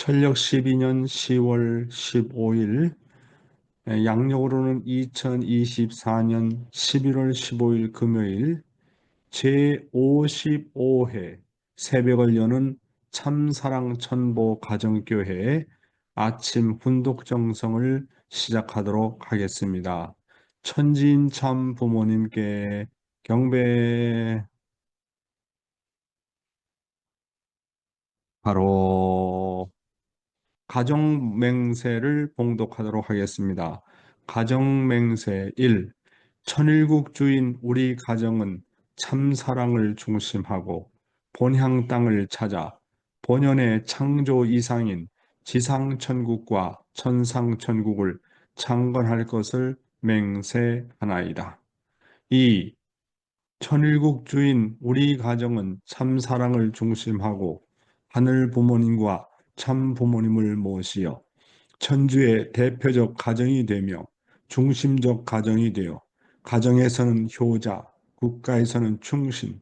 천력 12년 10월 15일, 양력으로는 2024년 11월 15일 금요일 제55회 새벽을 여는 참사랑천보 가정교회 아침 훈독정성을 시작하도록 하겠습니다. 천지인 참 부모님께 경배. 바로 가정맹세를 봉독하도록 하겠습니다. 가정맹세 1. 천일국주인 우리 가정은 참사랑을 중심하고 본향 땅을 찾아 본연의 창조 이상인 지상천국과 천상천국을 창건할 것을 맹세하나이다. 2. 천일국주인 우리 가정은 참사랑을 중심하고 하늘 부모님과 참 부모님을 모시어 천주의 대표적 가정이 되며 중심적 가정이 되어 가정에서는 효자, 국가에서는 충신,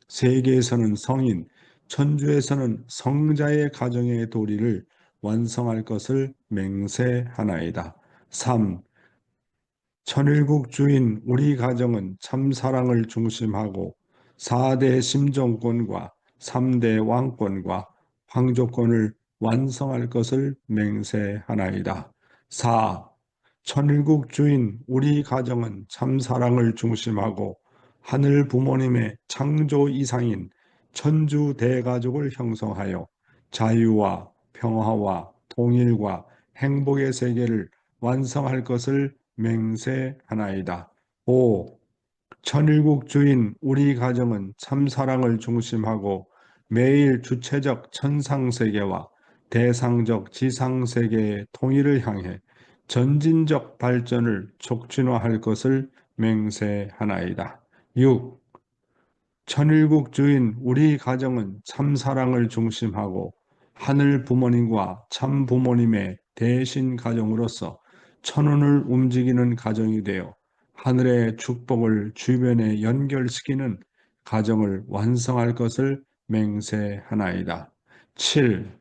세계에서는 성인, 천주에서는 성자의 가정의 도리를 완성할 것을 맹세하나이다. 3. 천일국 주인 우리 가정은 참사랑을 중심하고 4대 심정권과 3대 왕권과 황조권을 완성할 것을 맹세하나이다. 4. 천일국 주인 우리 가정은 참사랑을 중심하고 하늘 부모님의 창조 이상인 천주 대가족을 형성하여 자유와 평화와 통일과 행복의 세계를 완성할 것을 맹세하나이다. 5. 천일국 주인 우리 가정은 참사랑을 중심하고 매일 주체적 천상세계와 대상적 지상세계의 통일을 향해 전진적 발전을 촉진화할 것을 맹세하나이다. 6. 천일국 주인 우리 가정은 참사랑을 중심하고 하늘 부모님과 참 부모님의 대신 가정으로서 천운을 움직이는 가정이 되어 하늘의 축복을 주변에 연결시키는 가정을 완성할 것을 맹세하나이다. 7.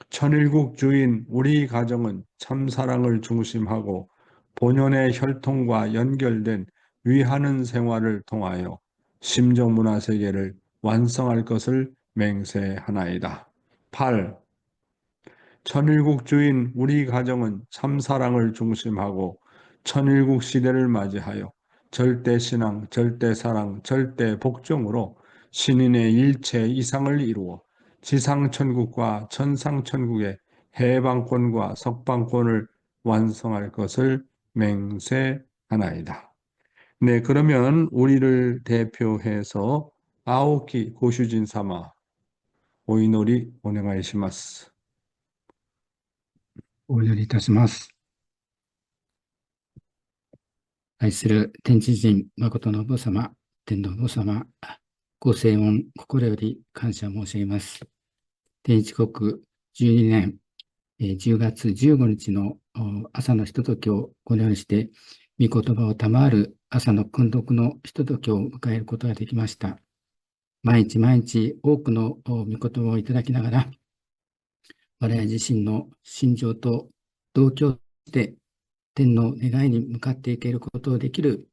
천일국 주인 우리 가정은 참사랑을 중심하고 본연의 혈통과 연결된 위하는 생활을 통하여 심정문화세계를 완성할 것을 맹세하나이다. 8. 천일국 주인 우리 가정은 참사랑을 중심하고 천일국 시대를 맞이하여 절대신앙, 절대사랑, 절대복종으로 신인의 일체 이상을 이루어 지상천국과 천상천국의 해방권과 석방권을 완성할 것을 맹세하나이다. 네, 그러면 우리를 대표해서 아오키 고슈진 사마 오이노리 오네가이시마스. お祈りいたします。愛する天地人、誠のお父様、天皇お父様、ご静恩、心より感謝申し上げます。天一国12年10月15日の朝のひとときをこのようにして、御言葉を賜る朝の訓読のひとときを迎えることができました。毎日毎日多くの御言葉をいただきながら、我々自身の心情と同居して天の願いに向かっていけることをできる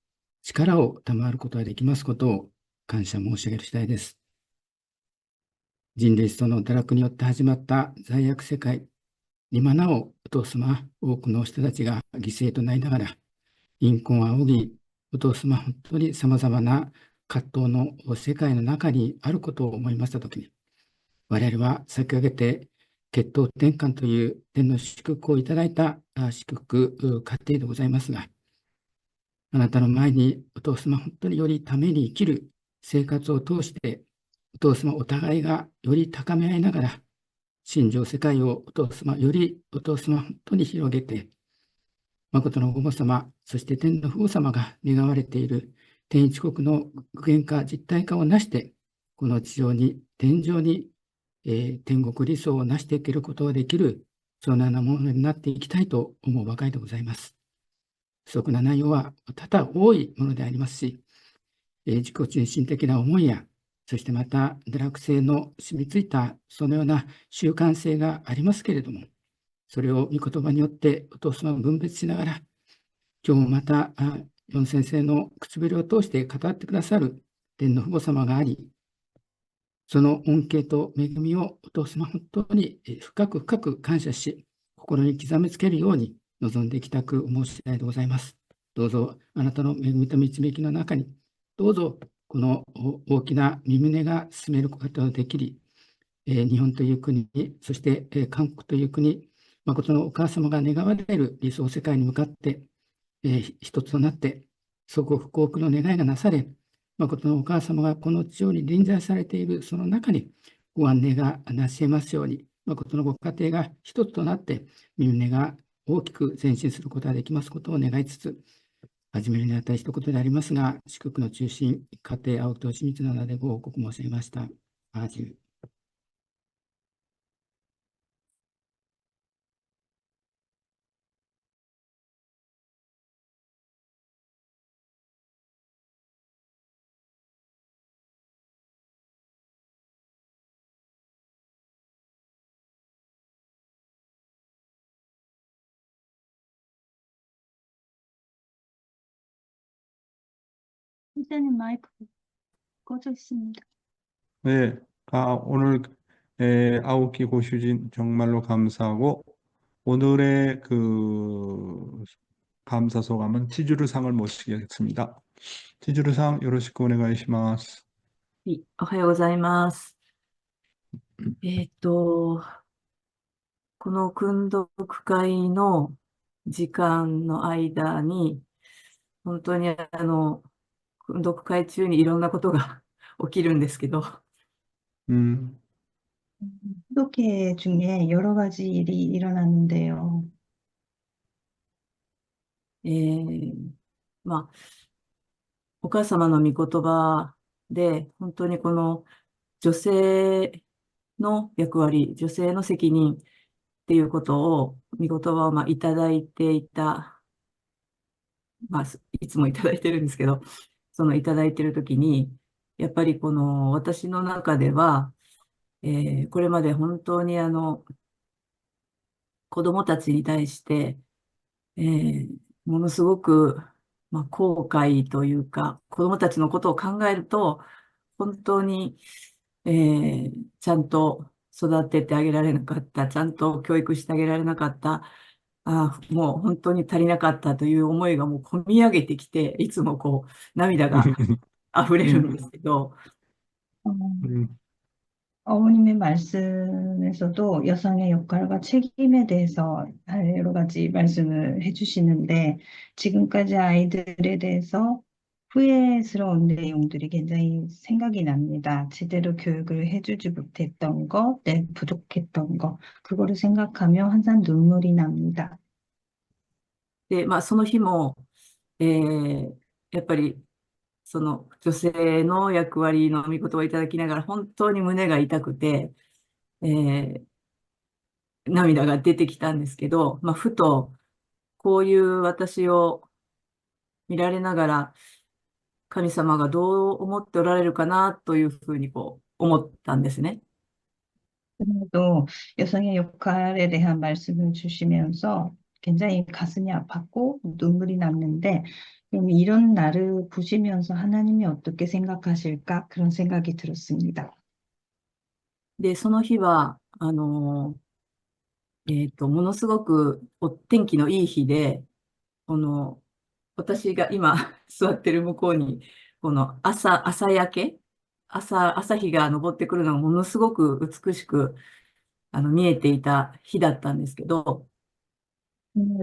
力を賜ることができますことを感謝申し上げる次第です。人類との堕落によって始まった罪悪世界、今なおお父様、多くの人たちが犠牲となりながら、貧困を仰ぎ、お父様、本当に様々な葛藤の世界の中にあることを思いましたときに、我々は先駆けて血統転換という天の祝福をいただいた祝福過程でございますが、あなたの前にお父様、本当によりために生きる生活を通して、お父様お互いがより高め合いながら、心情世界をお父様、よりお父様、本当に広げて、誠のお母様、そして天の父母様が願われている天一国の具現化、実体化をなして、この地上に、天上に、天国理想を成していけることができる、そのようなものになっていきたいと思うばかりでございます。不足な内容は多々多いものでありますし、自己中心的な思いやそしてまた堕落性の染みついたそのような習慣性がありますけれども、それを御言葉によってお父様を分別しながら、今日もまた四先生の唇を通して語ってくださる天の父母様があり、その恩恵と恵みをお父様本当に深く深く感謝し、心に刻みつけるように望んでいきたく思う次第でございます。どうぞあなたの恵みと導きの中に、どうぞこの大きな身旨が進めることができり、日本という国、そして韓国という国、誠のお母様が願われる理想世界に向かって、一つとなって、祖国幸福の願いがなされ、誠のお母様がこの地上に臨在されているその中にご安寧がなし得ますように、誠のご家庭が一つとなって、身旨が大きく前進することができますことを願いつつ、初めにあった一言でありますが、祝福の中心、家庭青と清水の名でご報告申し上げました。アージュ。선생님 마이크 꺼져 있습니다. 네, 오늘 아오키 고슈진 정말로 감사하고 오늘의 그 감사 소감은 치주르상을 모시겠습니다. 치주르상 요로시쿠 오네가이시마스. はい、おはようございます。この訓読会の時間の間に、本当に訓読会中にいろんなことが起きるんですけど、 음, 기독교 중에 여러 가지 일이 일어났는데요. えーまあ、お母様の御言葉で、本当にこの女性の役割、女性の責任っていうことを、御言葉をいただいていた、いつもいただいてるんですけど、そのいただいてるときに、やっぱりこの私の中では、これまで本当に子供たちに対して、ものすごく、後悔というか、子供たちのことを考えると、本当に、ちゃんと育ててあげられなかった、ちゃんと教育してあげられなかった、もう本当に足りなかったという思いがもう込み上げてきて、いつもこう涙が溢れるんですけど、 어, 음, 어머님의 말씀에서도 여성의 역할과 책임에 대해서 여러 가지 말씀을 해주시는데 지금까지 아이들에 대해서 후회스러운 내용들이 굉장히 생각이 납니다. 제대로 교육을 해주지 못했던 거, 부족했던 거, 그거를 생각하며 항상 눈물이 납니다. で、その日も、やっぱりその女性の役割の御言葉をいただきながら本当に胸が痛くて、えー涙が出てきたんですけど、ふとこういう私を見られながら神様がどう思っておられるかなというふうにこう思ったんですね。 그래도 여성의 역할에 대한 말씀을 주시면서 굉장히 가슴이 아팠고 눈물이 났는데, 그럼 이런 나를 보시면서 하나님이 어떻게 생각하실까? 그런 생각이 들었습니다. で、その日は、ものすごく天気のいい日で、私が今座ってる向こうに、この朝焼け、朝日が昇ってくるのがものすごく美しく見えていた日だったんですけど、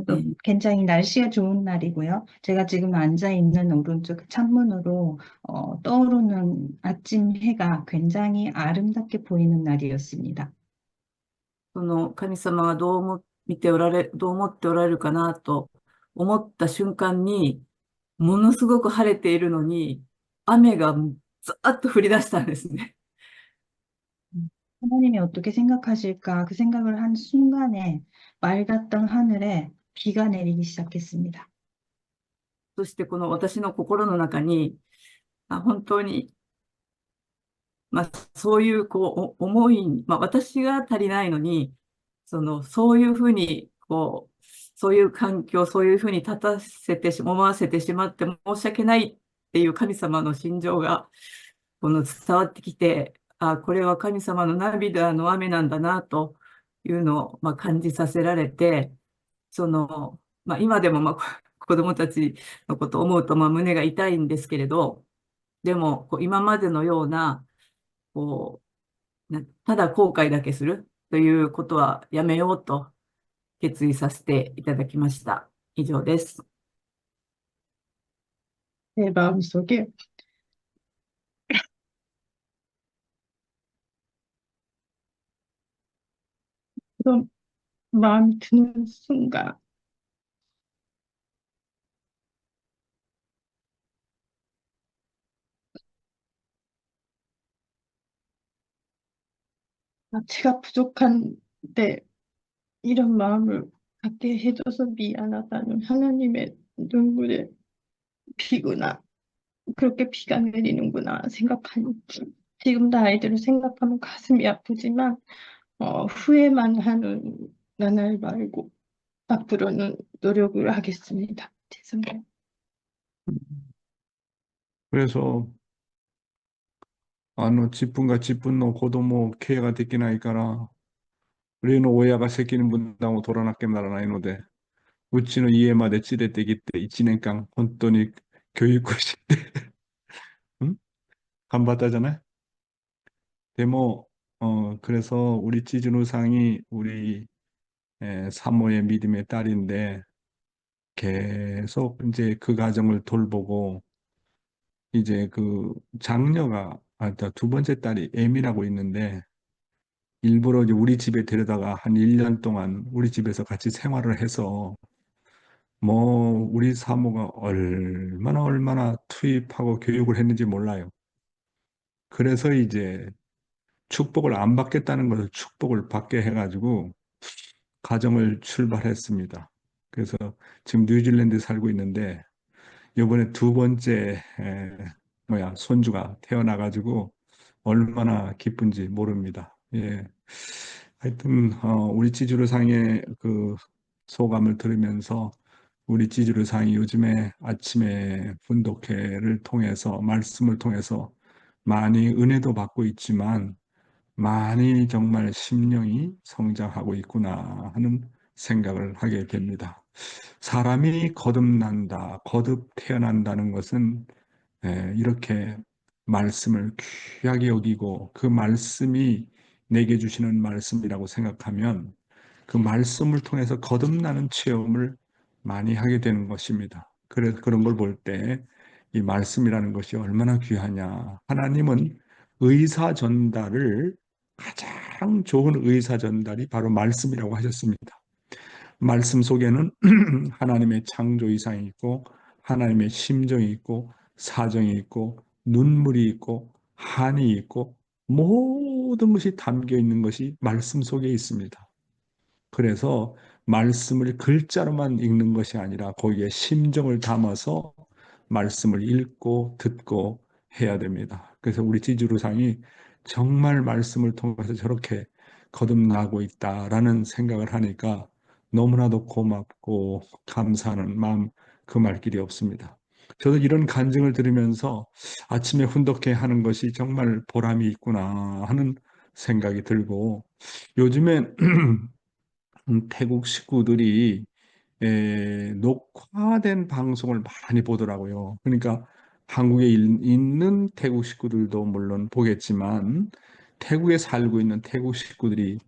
또 굉장히 날씨가 좋은 날이고요. 제가 지금 앉아 있는 오른쪽 창문으로 떠오르는 아침 해가 굉장히 아름답게 보이는 날이었습니다. その神様がどう思っておられるかなと思った瞬間に、ものすごく晴れているのに、雨がザーッと降り出したんですね。 하나님이 어떻게 생각하실까? 그 생각을 한 순간에 맑았던 하늘에 비가 내리기 시작했습니다. そしてこの私の心の中に、本当にまあ、そういう思い、まあ、私が足りないのに、そういうふうに、そういう環境、そういうふうに立たせて思わせてしまって申し訳ないっていう神様の心情が、伝わってきて、あ、これは神様の涙の雨なんだな、というのを、まあ、感じさせられて、まあ、今でも、まあ、子供たちのことを思うと、まあ、胸が痛いんですけれど、でも、今までのような、こただ後悔だけするということはやめようと決意させていただきました。以上です。 내 마음속에 그런 마음이 드는 순간 아, 제가 부족한데 이런 마음을 갖게 해줘서 미안하다는 하나님의 눈물의 비구나. 그렇게 비가 내리는구나 생각하니 지금도 아이들을 생각하면 가슴이 아프지만 후회만 하는 나날 말고 앞으로는 노력을 하겠습니다. 죄송해요. 그래서 自分が自分の子供をケアができないから、例の親が責任分担を取らなきゃならないので、うちの家まで連れてきて1年間本当に教育してん頑張ったじゃない。でも、그래서 우리 지준우상이 우리 사모의 믿음의 딸인데 계속 이제 그 가정을 돌보고 이제 그 장녀가 두 번째 딸이 에미라고 있는데 일부러 이제 우리 집에 데려다가 한 1년 동안 우리 집에서 같이 생활을 해서 뭐 우리 사모가 얼마나 투입하고 교육을 했는지 몰라요. 그래서 이제 축복을 안 받겠다는 것을 축복을 받게 해가지고 가정을 출발했습니다. 그래서 지금 뉴질랜드에 살고 있는데 이번에 두 번째 손주가 태어나가지고 얼마나 기쁜지 모릅니다. 예. 하여튼 우리 찌주르상의 그 소감을 들으면서 우리 찌주르상이 요즘에 아침에 분독회를 통해서 말씀을 통해서 많이 은혜도 받고 있지만 많이 정말 심령이 성장하고 있구나 하는 생각을 하게 됩니다. 사람이 거듭난다, 거듭 태어난다는 것은 이렇게 말씀을 귀하게 여기고 그 말씀이 내게 주시는 말씀이라고 생각하면 그 말씀을 통해서 거듭나는 체험을 많이 하게 되는 것입니다. 그래서 그런 걸 볼 때 이 말씀이라는 것이 얼마나 귀하냐. 하나님은 의사 전달을 가장 좋은 의사 전달이 바로 말씀이라고 하셨습니다. 말씀 속에는 하나님의 창조 이상이 있고 하나님의 심정이 있고 사정이 있고 눈물이 있고 한이 있고 모든 것이 담겨 있는 것이 말씀 속에 있습니다. 그래서 말씀을 글자로만 읽는 것이 아니라 거기에 심정을 담아서 말씀을 읽고 듣고 해야 됩니다. 그래서 우리 지주루상이 정말 말씀을 통해서 저렇게 거듭나고 있다라는 생각을 하니까 너무나도 고맙고 감사하는 마음 금할 길이 없습니다. 저도 이런 간증을 들으면서 아침에 훈독회 하는 것이 정말 보람이 있구나 하는 생각이 들고 요즘엔 태국 식구들이 녹화된 방송을 많이 보더라고요. 그러니까 한국에 있는 태국 식구들도 물론 보겠지만 태국에 살고 있는 태국 식구들이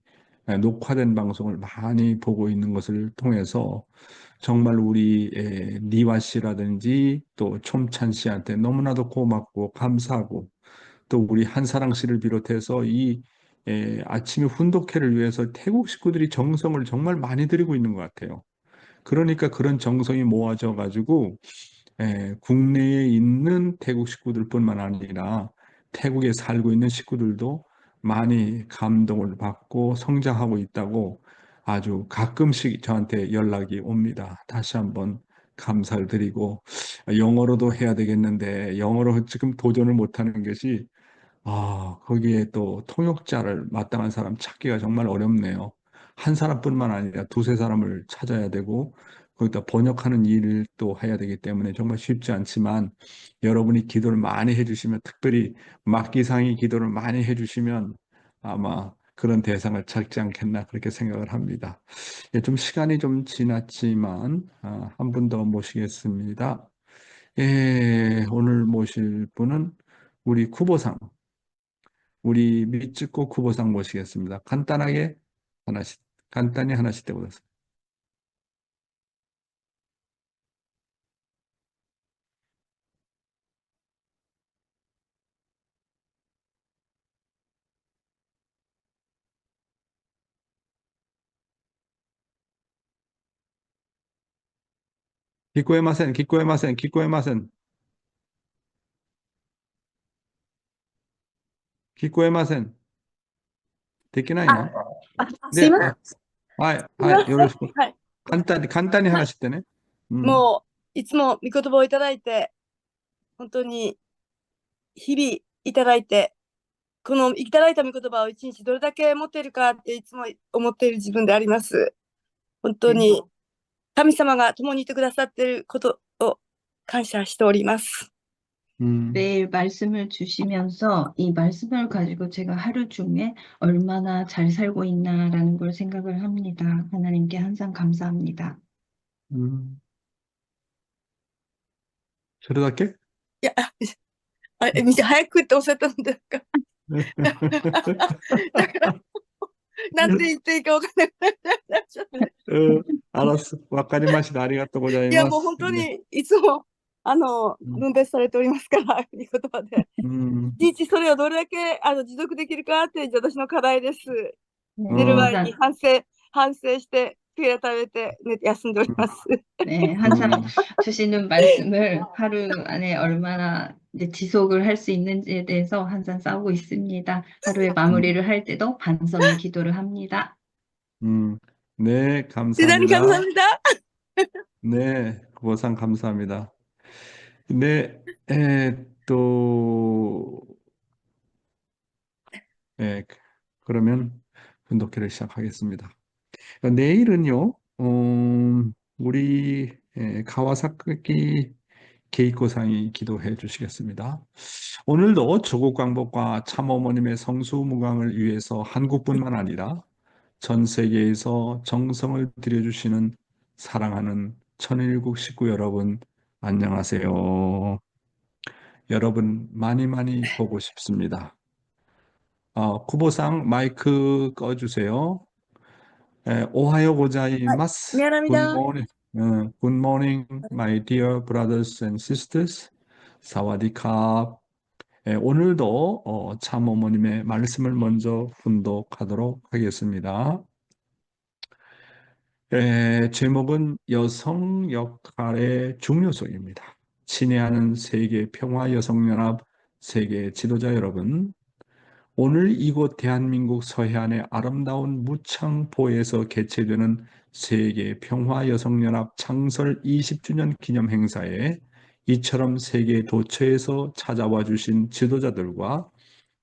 녹화된 방송을 많이 보고 있는 것을 통해서 정말 우리 니와 씨라든지 또 촘찬 씨한테 너무나도 고맙고 감사하고 또 우리 한사랑 씨를 비롯해서 이 아침에 훈독회를 위해서 태국 식구들이 정성을 정말 많이 들이고 있는 것 같아요. 그러니까 그런 정성이 모아져 가지고 국내에 있는 태국 식구들뿐만 아니라 태국에 살고 있는 식구들도 많이 감동을 받고 성장하고 있다고 아주 가끔씩 저한테 연락이 옵니다. 다시 한번 감사를 드리고 영어로도 해야 되겠는데 영어로 지금 도전을 못하는 것이 거기에 또 통역자를 마땅한 사람 찾기가 정말 어렵네요. 한 사람뿐만 아니라 두세 사람을 찾아야 되고, 거기다 번역하는 일을 또 해야 되기 때문에 정말 쉽지 않지만, 여러분이 기도를 많이 해주시면, 특별히 막기상이 기도를 많이 해주시면 아마 그런 대상을 찾지 않겠나 그렇게 생각을 합니다. 예, 좀 시간이 좀 지났지만, 한 분 더 모시겠습니다. 예, 오늘 모실 분은 우리 쿠보상, 우리 미츠코 쿠보상 모시겠습니다. 간단하게 하나씩, 간단히 하나씩 때보세요. 기코에마센, 기코에마센, 기코에마센, 기코에마센, できないの? すい 네, ません。はい、よろしく。はい。簡単に話してね。もう、いつも御言葉をいただいて、本当に日々いただいて、このいただいた御言葉を一日どれだけ持っているかっていつも思っている自分であります。本当に神様が共にいてくださっていることを感謝しております。 매일 말씀을 주시면서 이 말씀을 가지고 제가 하루 중에 얼마나 잘 살고 있나라는 걸 생각을 합니다. 하나님께 항상 감사합니다. それだけいや、早くっておっしゃったので、だから、なんて言っていいか分からなくなっちゃって。알았어. わかりました。ありがとうございます。いや、もう本当にいつも、分別されておりますから、御言葉で。いちいちそれをどれだけ持続できるかって私の課題です。寝る前に反省して、悔い改めて、休んでおります。 네, 항상 주시는 말씀을 하루 안에 얼마나 이제 지속을 할 수 있는지에 대해서 항상 싸우고 있습니다. 하루의 마무리를 할 때도 반성의 기도를 합니다. 네, 대단히 감사합니다. 감사합니다. 네, 고상 감사합니다. 네, 또, 그러면 분독회를 시작하겠습니다. 내일은요, 우리 가와사키 게이코상이 기도해 주시겠습니다. 오늘도 조국 광복과 참어머님의 성수무강을 위해서 한국뿐만 아니라 전 세계에서 정성을 들여주시는 사랑하는 천일국 식구 여러분, 안녕하세요. 여러분 많이 많이 보고 싶습니다. 쿠보상 마이크 꺼주세요. 오하요 고자이마스. Good 미안합니다. morning. Good morning, my dear brothers and sisters. 사와디캅. 오늘도 참어머님의 말씀을 먼저 훈독하도록 하겠습니다. 제목은 여성 역할의 중요성입니다. 친애하는 세계 평화여성연합 세계 지도자 여러분, 오늘 이곳 대한민국 서해안의 아름다운 무창포에서 개최되는 세계 평화여성연합 창설 20주년 기념 행사에 이처럼 세계 도처에서 찾아와 주신 지도자들과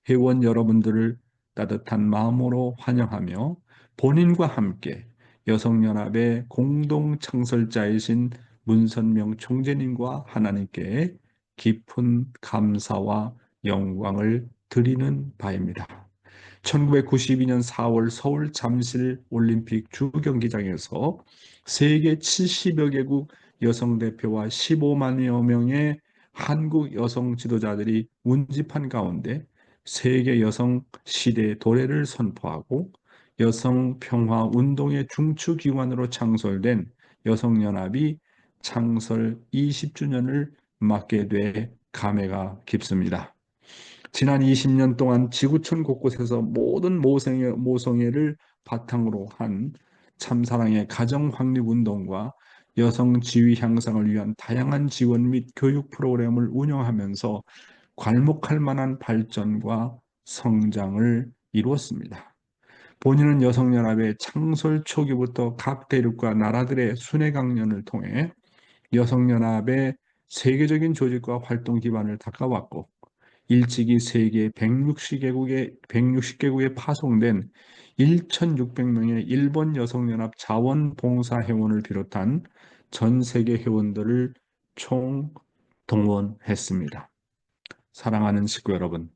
회원 여러분들을 따뜻한 마음으로 환영하며 본인과 함께 여성연합의 공동 창설자이신 문선명 총재님과 하나님께 깊은 감사와 영광을 드리는 바입니다. 1992년 4월 서울 잠실 올림픽 주경기장에서 세계 70여 개국 여성 대표와 15만여 명의 한국 여성 지도자들이 운집한 가운데 세계 여성 시대 도래를 선포하고 여성 평화 운동의 중추기관으로 창설된 여성연합이 창설 20주년을 맞게 돼 감회가 깊습니다. 지난 20년 동안 지구촌 곳곳에서 모든 모성애를 바탕으로 한 참사랑의 가정 확립 운동과 여성 지위 향상을 위한 다양한 지원 및 교육 프로그램을 운영하면서 괄목할 만한 발전과 성장을 이루었습니다. 본인은 여성연합의 창설 초기부터 각 대륙과 나라들의 순회 강연을 통해 여성연합의 세계적인 조직과 활동 기반을 닦아왔고 일찍이 세계 160개국에 파송된 1,600명의 일본 여성연합 자원봉사회원을 비롯한 전 세계 회원들을 총동원했습니다. 사랑하는 식구 여러분,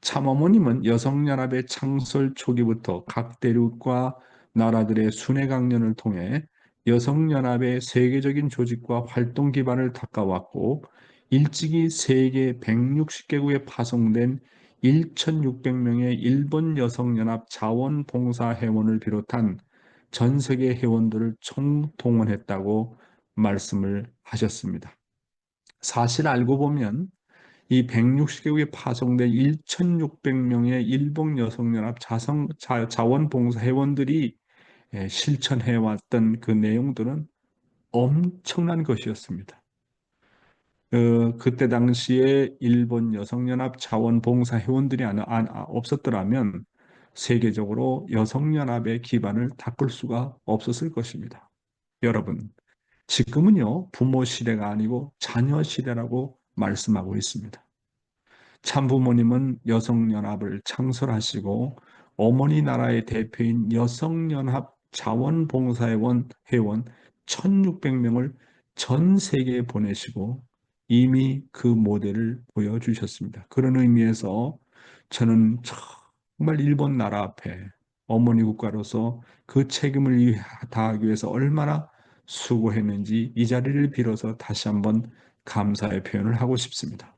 참어머님은 여성연합의 창설 초기부터 각 대륙과 나라들의 순회 강연을 통해 여성연합의 세계적인 조직과 활동 기반을 닦아왔고, 일찍이 세계 160개국에 파송된 1,600명의 일본 여성연합 자원봉사회원을 비롯한 전 세계 회원들을 총동원했다고 말씀을 하셨습니다. 사실 알고 보면 이 160개국에 파송된 1,600명의 일본 여성연합 자원봉사 회원들이 실천해왔던 그 내용들은 엄청난 것이었습니다. 그때 당시에 일본 여성연합 자원봉사 회원들이 없었더라면 세계적으로 여성연합의 기반을 닦을 수가 없었을 것입니다. 여러분, 지금은요, 부모 시대가 아니고 자녀 시대라고 말씀하고 있습니다. 참부모님은 여성연합을 창설하시고 어머니 나라의 대표인 여성연합 자원봉사회원 1,600명을 전 세계에 보내시고 이미 그 모델을 보여주셨습니다. 그런 의미에서 저는 정말 일본 나라 앞에 어머니 국가로서 그 책임을 다하기 위해서 얼마나 수고했는지 이 자리를 빌어서 다시 한번 감사의 표현을 하고 싶습니다.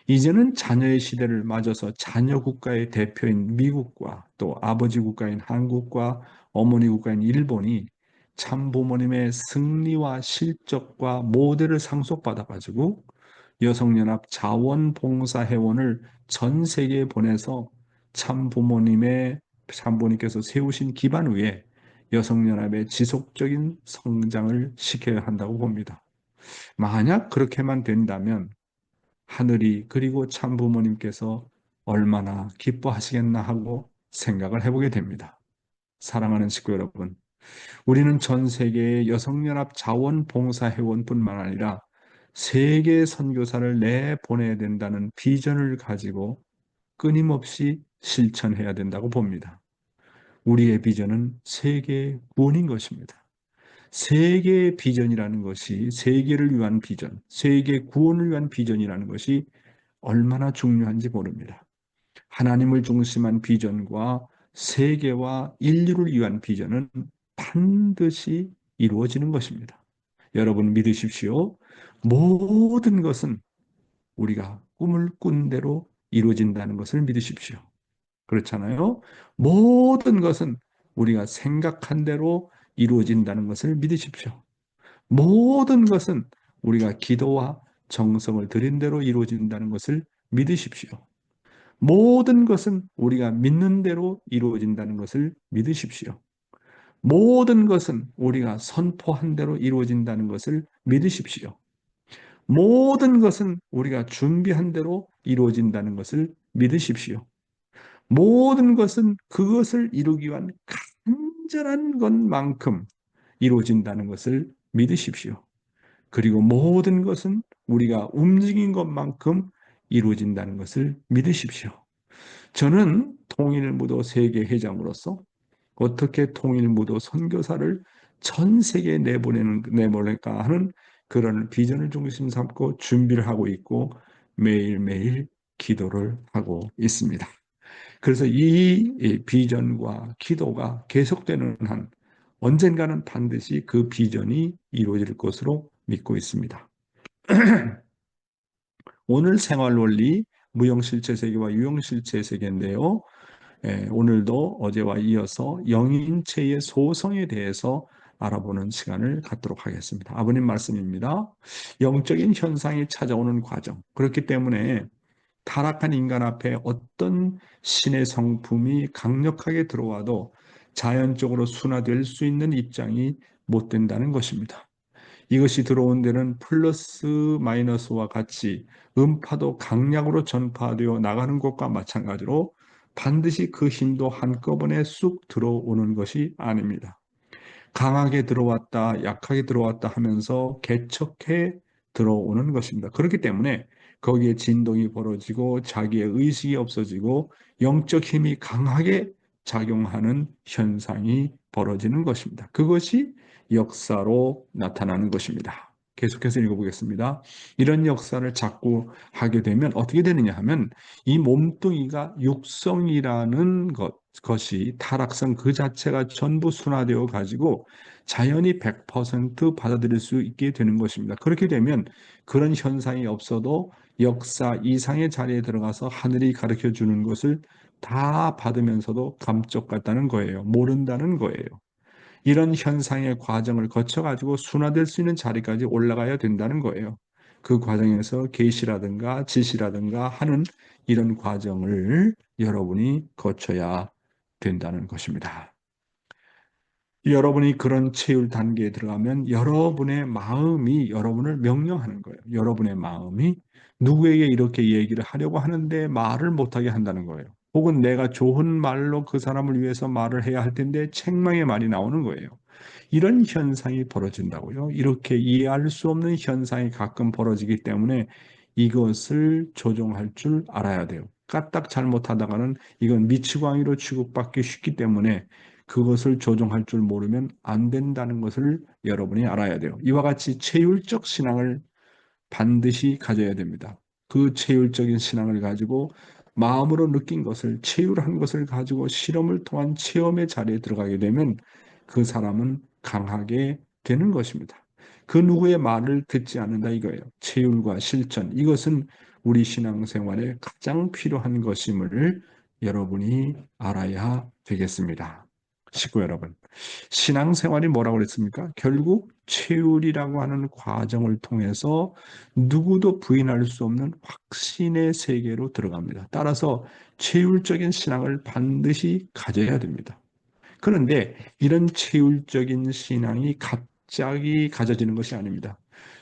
이제는 자녀의 시대를 맞아서 자녀 국가의 대표인 미국과 또 아버지 국가인 한국과 어머니 국가인 일본이 참부모님의 승리와 실적과 모델을 상속받아가지고 여성연합 자원봉사회원을 전 세계에 보내서 참부모님께서 세우신 기반 위에 여성연합의 지속적인 성장을 시켜야 한다고 봅니다. 만약 그렇게만 된다면 하늘이 그리고 참부모님께서 얼마나 기뻐하시겠나 하고 생각을 해보게 됩니다. 사랑하는 식구 여러분, 우리는 전 세계의 여성연합 자원봉사회원뿐만 아니라 세계 선교사를 내보내야 된다는 비전을 가지고 끊임없이 실천해야 된다고 봅니다. 우리의 비전은 세계 구원인 것입니다. 세계의 비전이라는 것이 세계를 위한 비전, 세계 구원을 위한 비전이라는 것이 얼마나 중요한지 모릅니다. 하나님을 중심한 비전과 세계와 인류를 위한 비전은 반드시 이루어지는 것입니다. 여러분 믿으십시오. 모든 것은 우리가 꿈을 꾼 대로 이루어진다는 것을 믿으십시오. 그렇잖아요. 모든 것은 우리가 생각한 대로 이루어진다는 것을 믿으십시오. 모든 것은 우리가 기도와 정성을 들인 대로 이루어진다는 것을 믿으십시오. 모든 것은 우리가 믿는 대로 이루어진다는 것을 믿으십시오. 모든 것은 우리가 선포한 대로 이루어진다는 것을 믿으십시오. 모든 것은 우리가 준비한 대로 이루어진다는 것을 믿으십시오. 모든 것은 그것을 이루기 위한 간절한 것만큼 이루어진다는 것을 믿으십시오. 그리고 모든 것은 우리가 움직인 것만큼 이루어진다는 것을 믿으십시오. 저는 통일무도 세계회장으로서 어떻게 통일무도 선교사를 전 세계에 내보낼까 하는 그런 비전을 중심 삼고 준비를 하고 있고 매일매일 기도를 하고 있습니다. 그래서 이 비전과 기도가 계속되는 한 언젠가는 반드시 그 비전이 이루어질 것으로 믿고 있습니다. 오늘 생활원리 무형실체세계와 유형실체세계인데요. 오늘도 어제와 이어서 영인체의 소성에 대해서 알아보는 시간을 갖도록 하겠습니다. 아버님 말씀입니다. 영적인 현상이 찾아오는 과정. 그렇기 때문에 타락한 인간 앞에 어떤 신의 성품이 강력하게 들어와도 자연적으로 순화될 수 있는 입장이 못 된다는 것입니다. 이것이 들어온 데는 플러스 마이너스와 같이 음파도 강약으로 전파되어 나가는 것과 마찬가지로 반드시 그 힘도 한꺼번에 쑥 들어오는 것이 아닙니다. 강하게 들어왔다, 약하게 들어왔다 하면서 개척해 들어오는 것입니다. 그렇기 때문에 거기에 진동이 벌어지고 자기의 의식이 없어지고 영적 힘이 강하게 작용하는 현상이 벌어지는 것입니다. 그것이 역사로 나타나는 것입니다. 계속해서 읽어보겠습니다. 이런 역사를 자꾸 하게 되면 어떻게 되느냐 하면 이 몸뚱이가 육성이라는 것이 타락성 그 자체가 전부 순화되어 가지고 자연히 100% 받아들일 수 있게 되는 것입니다. 그렇게 되면 그런 현상이 없어도 역사 이상의 자리에 들어가서 하늘이 가르쳐 주는 것을 다 받으면서도 감쪽 같다는 거예요. 모른다는 거예요. 이런 현상의 과정을 거쳐가지고 순화될 수 있는 자리까지 올라가야 된다는 거예요. 그 과정에서 계시라든가 지시라든가 하는 이런 과정을 여러분이 거쳐야 된다는 것입니다. 여러분이 그런 체육 단계에 들어가면 여러분의 마음이 여러분을 명령하는 거예요. 여러분의 마음이 누구에게 이렇게 얘기를 하려고 하는데 말을 못하게 한다는 거예요. 혹은 내가 좋은 말로 그 사람을 위해서 말을 해야 할 텐데 책망의 말이 나오는 거예요. 이런 현상이 벌어진다고요. 이렇게 이해할 수 없는 현상이 가끔 벌어지기 때문에 이것을 조종할 줄 알아야 돼요. 까딱 잘못하다가는 이건 미치광이로 취급받기 쉽기 때문에 그것을 조종할 줄 모르면 안 된다는 것을 여러분이 알아야 돼요. 이와 같이 체율적 신앙을 반드시 가져야 됩니다. 그 체율적인 신앙을 가지고 마음으로 느낀 것을 체율한 것을 가지고 실험을 통한 체험의 자리에 들어가게 되면 그 사람은 강하게 되는 것입니다. 그 누구의 말을 듣지 않는다 이거예요. 체율과 실천 이것은 우리 신앙생활에 가장 필요한 것임을 여러분이 알아야 되겠습니다. 식구 여러분, 신앙생활이 뭐라고 그랬습니까? 결국 체율이라고 하는 과정을 통해서 누구도 부인할 수 없는 확신의 세계로 들어갑니다. 따라서 체율적인 신앙을 반드시 가져야 됩니다. 그런데 이런 체율적인 신앙이 갑자기 가져지는 것이 아닙니다.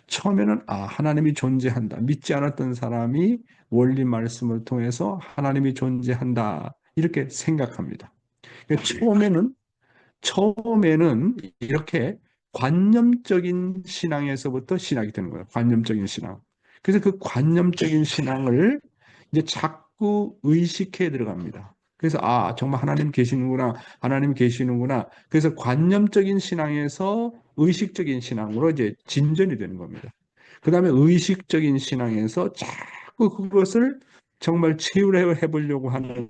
처음에는 하나님이 존재한다. 믿지 않았던 사람이 원리 말씀을 통해서 하나님이 존재한다. 이렇게 생각합니다. 처음에는 이렇게 관념적인 신앙에서부터 시작이 되는 거예요. 관념적인 신앙. 그래서 그 관념적인 신앙을 이제 자꾸 의식해 들어갑니다. 그래서 정말 하나님 계시는구나. 하나님 계시는구나. 그래서 관념적인 신앙에서 의식적인 신앙으로 이제 진전이 되는 겁니다. 그다음에 의식적인 신앙에서 자꾸 그것을 정말 체휼해 보려고 하는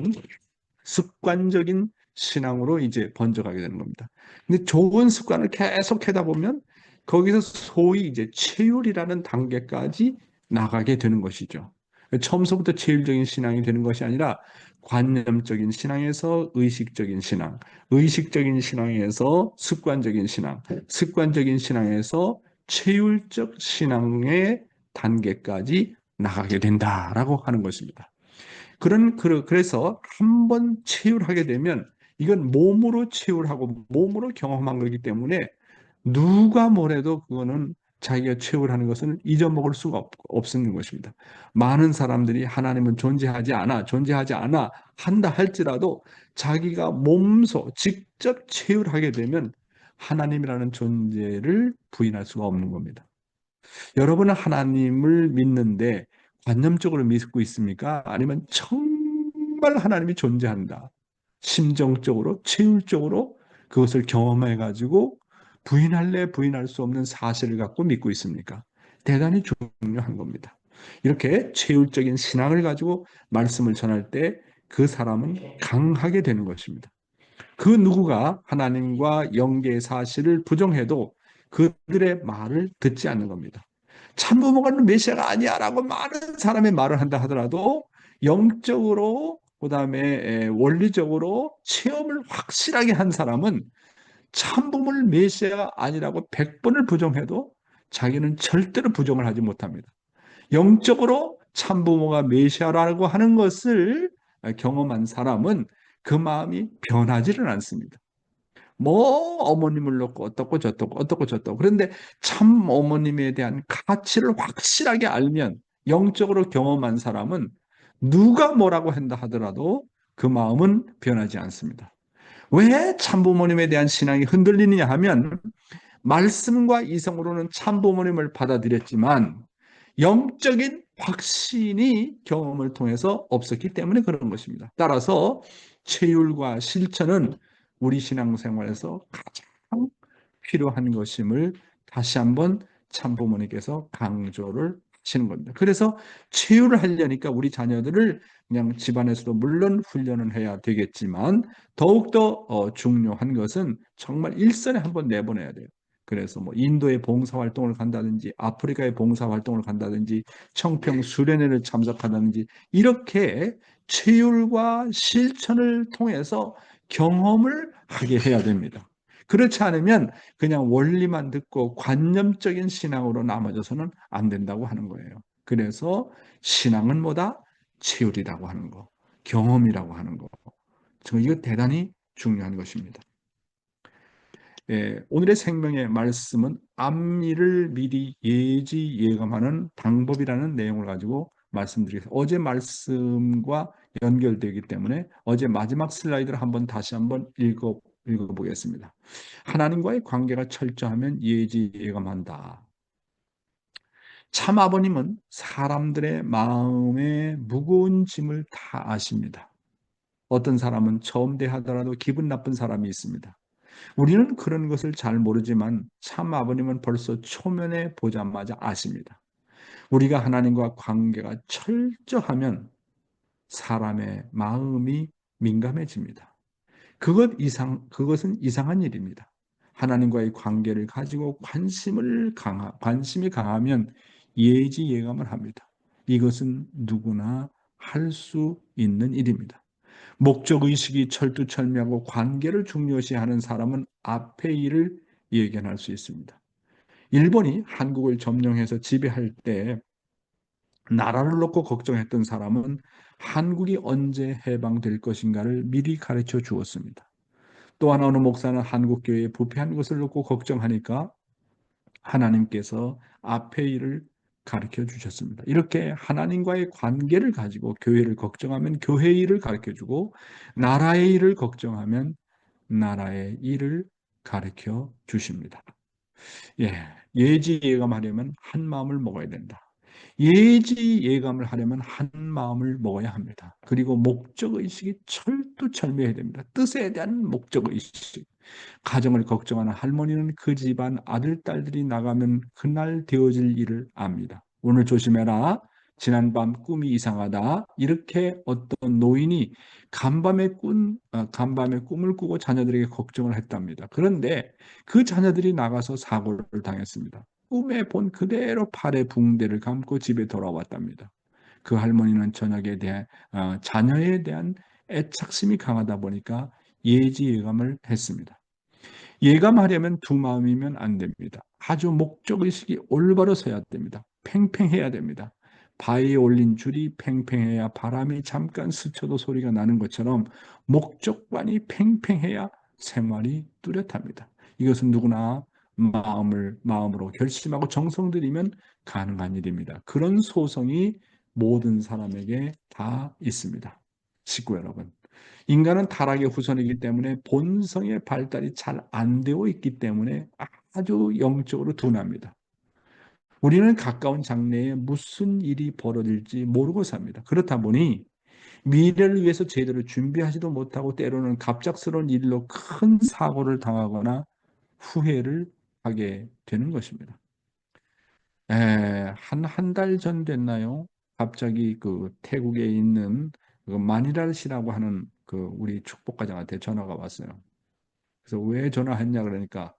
습관적인 신앙으로 이제 번져가게 되는 겁니다. 근데 좋은 습관을 계속 하다 보면 거기서 소위 이제 체율이라는 단계까지 나가게 되는 것이죠. 처음서부터 체율적인 신앙이 되는 것이 아니라 관념적인 신앙에서 의식적인 신앙, 의식적인 신앙에서 습관적인 신앙, 습관적인 신앙에서 체율적 신앙의 단계까지 나가게 된다라고 하는 것입니다. 그래서 한번 체휼하게 되면 이건 몸으로 체휼하고 몸으로 경험한 거기 때문에 누가 뭐래도 그거는 자기가 체휼하는 것은 잊어먹을 수가 없는 것입니다. 많은 사람들이 하나님은 존재하지 않아 한다 할지라도 자기가 몸소 직접 체휼하게 되면 하나님이라는 존재를 부인할 수가 없는 겁니다. 여러분은 하나님을 믿는데 관념적으로 믿고 있습니까? 아니면 정말 하나님이 존재한다. 심정적으로, 체율적으로 그것을 경험해가지고 부인할 수 없는 사실을 갖고 믿고 있습니까? 대단히 중요한 겁니다. 이렇게 체율적인 신앙을 가지고 말씀을 전할 때 그 사람은 강하게 되는 것입니다. 그 누구가 하나님과 영계의 사실을 부정해도 그들의 말을 듣지 않는 겁니다. 참부모가 메시아가 아니야라고 많은 사람의 말을 한다 하더라도 영적으로 그다음에 원리적으로 체험을 확실하게 한 사람은 참부모를 메시아가 아니라고 100번을 부정해도 자기는 절대로 부정을 하지 못합니다. 영적으로 참부모가 메시아라고 하는 것을 경험한 사람은 그 마음이 변하지를 않습니다. 어머님을 놓고 어떻고 저떻고. 그런데 참 어머님에 대한 가치를 확실하게 알면 영적으로 경험한 사람은 누가 뭐라고 한다 하더라도 그 마음은 변하지 않습니다. 왜 참부모님에 대한 신앙이 흔들리느냐 하면 말씀과 이성으로는 참부모님을 받아들였지만 영적인 확신이 경험을 통해서 없었기 때문에 그런 것입니다. 따라서 체율과 실천은 우리 신앙생활에서 가장 필요한 것임을 다시 한번 참부모님께서 강조를 하시는 겁니다. 그래서 체육을 하려니까 우리 자녀들을 그냥 집안에서도 물론 훈련을 해야 되겠지만 더욱더 중요한 것은 정말 일선에 한번 내보내야 돼요. 그래서 뭐 인도의 봉사활동을 간다든지 아프리카의 봉사활동을 간다든지 청평 수련회를 참석한다든지 이렇게 체율과 실천을 통해서 경험을 하게 해야 됩니다. 그렇지 않으면 그냥 원리만 듣고 관념적인 신앙으로 남아져서는 안 된다고 하는 거예요. 그래서 신앙은 뭐다? 체율이라고 하는 거, 경험이라고 하는 거. 이거 대단히 중요한 것입니다. 오늘의 생명의 말씀은 앞일을 미리 예지예감하는 방법이라는 내용을 가지고 말씀드리겠습니다. 어제 말씀과 연결되기 때문에 어제 마지막 슬라이드를 다시 한번 읽어보겠습니다. 하나님과의 관계가 철저하면 예지예감한다. 참 아버님은 사람들의 마음의 무거운 짐을 다 아십니다. 어떤 사람은 처음 대하더라도 기분 나쁜 사람이 있습니다. 우리는 그런 것을 잘 모르지만 참 아버님은 벌써 초면에 보자마자 아십니다. 우리가 하나님과 관계가 철저하면 사람의 마음이 민감해집니다. 그것은 이상한 일입니다. 하나님과의 관계를 가지고 관심이 강하면 예지예감을 합니다. 이것은 누구나 할 수 있는 일입니다. 목적의식이 철두철미하고 관계를 중요시하는 사람은 앞의 일을 예견할 수 있습니다. 일본이 한국을 점령해서 지배할 때 나라를 놓고 걱정했던 사람은 한국이 언제 해방될 것인가를 미리 가르쳐 주었습니다. 또 하나 어느 목사는 한국교회에 부패한 것을 놓고 걱정하니까 하나님께서 앞의 일을 가르쳐 주셨습니다. 이렇게 하나님과의 관계를 가지고 교회를 걱정하면 교회의 일을 가르쳐 주고 나라의 일을 걱정하면 나라의 일을 가르쳐 주십니다. 예지예감하려면 한 마음을 먹어야 된다. 예지예감을 하려면 한 마음을 먹어야 합니다. 그리고 목적의식이 철두철미해야 됩니다. 뜻에 대한 목적의식. 가정을 걱정하는 할머니는 그 집안 아들, 딸들이 나가면 그날 되어질 일을 압니다. 오늘 조심해라. 지난밤 꿈이 이상하다. 이렇게 어떤 노인이 간밤에 꿈을 꾸고 자녀들에게 걱정을 했답니다. 그런데 그 자녀들이 나가서 사고를 당했습니다. 꿈에 본 그대로 팔에 붕대를 감고 집에 돌아왔답니다. 그 할머니는 자녀에 대한 애착심이 강하다 보니까 예지예감을 했습니다. 예감하려면 두 마음이면 안 됩니다. 아주 목적의식이 올바로 서야 됩니다. 팽팽해야 됩니다. 바위에 올린 줄이 팽팽해야 바람이 잠깐 스쳐도 소리가 나는 것처럼 목적관이 팽팽해야 생활이 뚜렷합니다. 이것은 누구나 마음으로 결심하고 정성 들이면 가능한 일입니다. 그런 소성이 모든 사람에게 다 있습니다. 식구 여러분. 인간은 타락의 후손이기 때문에 본성의 발달이 잘 안 되어 있기 때문에 아주 영적으로 둔합니다. 우리는 가까운 장래에 무슨 일이 벌어질지 모르고 삽니다. 그렇다 보니 미래를 위해서 제대로 준비하지도 못하고 때로는 갑작스러운 일로 큰 사고를 당하거나 후회를 하게 되는 것입니다. 한 달 전 됐나요? 갑자기 그 태국에 있는 그 마니라시라고 하는 그 우리 축복가장한테 전화가 왔어요. 그래서 왜 전화했냐 그러니까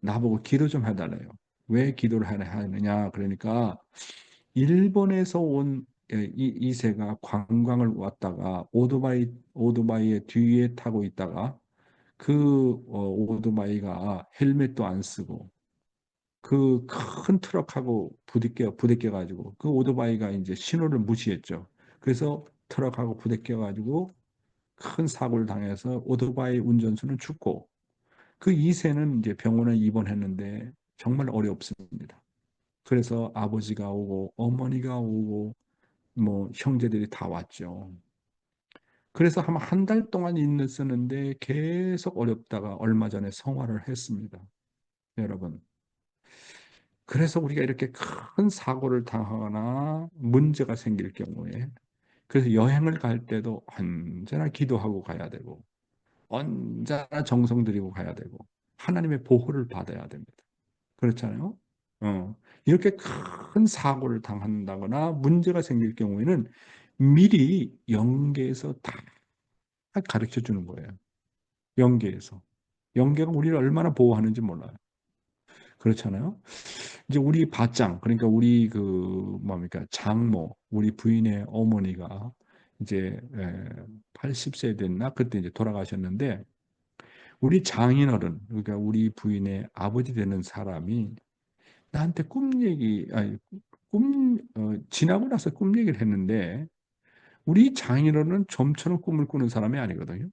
나보고 기도 좀 해달래요. 왜 기도를 하느냐 그러니까 일본에서 온 이세가 관광을 왔다가 오토바이의 뒤에 타고 있다가 그 오토바이가 헬멧도 안 쓰고 그 큰 트럭하고 부딪혀 가지고 그 오토바이가 이제 신호를 무시했죠. 그래서 트럭하고 부딪혀 가지고 큰 사고를 당해서 오토바이 운전수는 죽고 그 2세는 이제 병원에 입원했는데 정말 어렵습니다. 그래서 아버지가 오고 어머니가 오고 뭐 형제들이 다 왔죠. 그래서 한 달 동안 있었는데 계속 어렵다가 얼마 전에 성화를 했습니다. 여러분, 그래서 우리가 이렇게 큰 사고를 당하거나 문제가 생길 경우에 그래서 여행을 갈 때도 언제나 기도하고 가야 되고 언제나 정성 들이고 가야 되고 하나님의 보호를 받아야 됩니다. 그렇잖아요. 이렇게 큰 사고를 당한다거나 문제가 생길 경우에는 미리 영계에서 다 가르쳐 주는 거예요. 영계에서. 영계가 우리를 얼마나 보호하는지 몰라요. 그렇잖아요. 이제 우리 밭장, 그러니까 우리 뭡니까, 장모, 우리 부인의 어머니가 이제 80세 됐나? 그때 이제 돌아가셨는데, 우리 장인어른, 그러니까 우리 부인의 아버지 되는 사람이 나한테 지나고 나서 꿈 얘기를 했는데, 우리 장인어른은 좀처럼 꿈을 꾸는 사람이 아니거든요.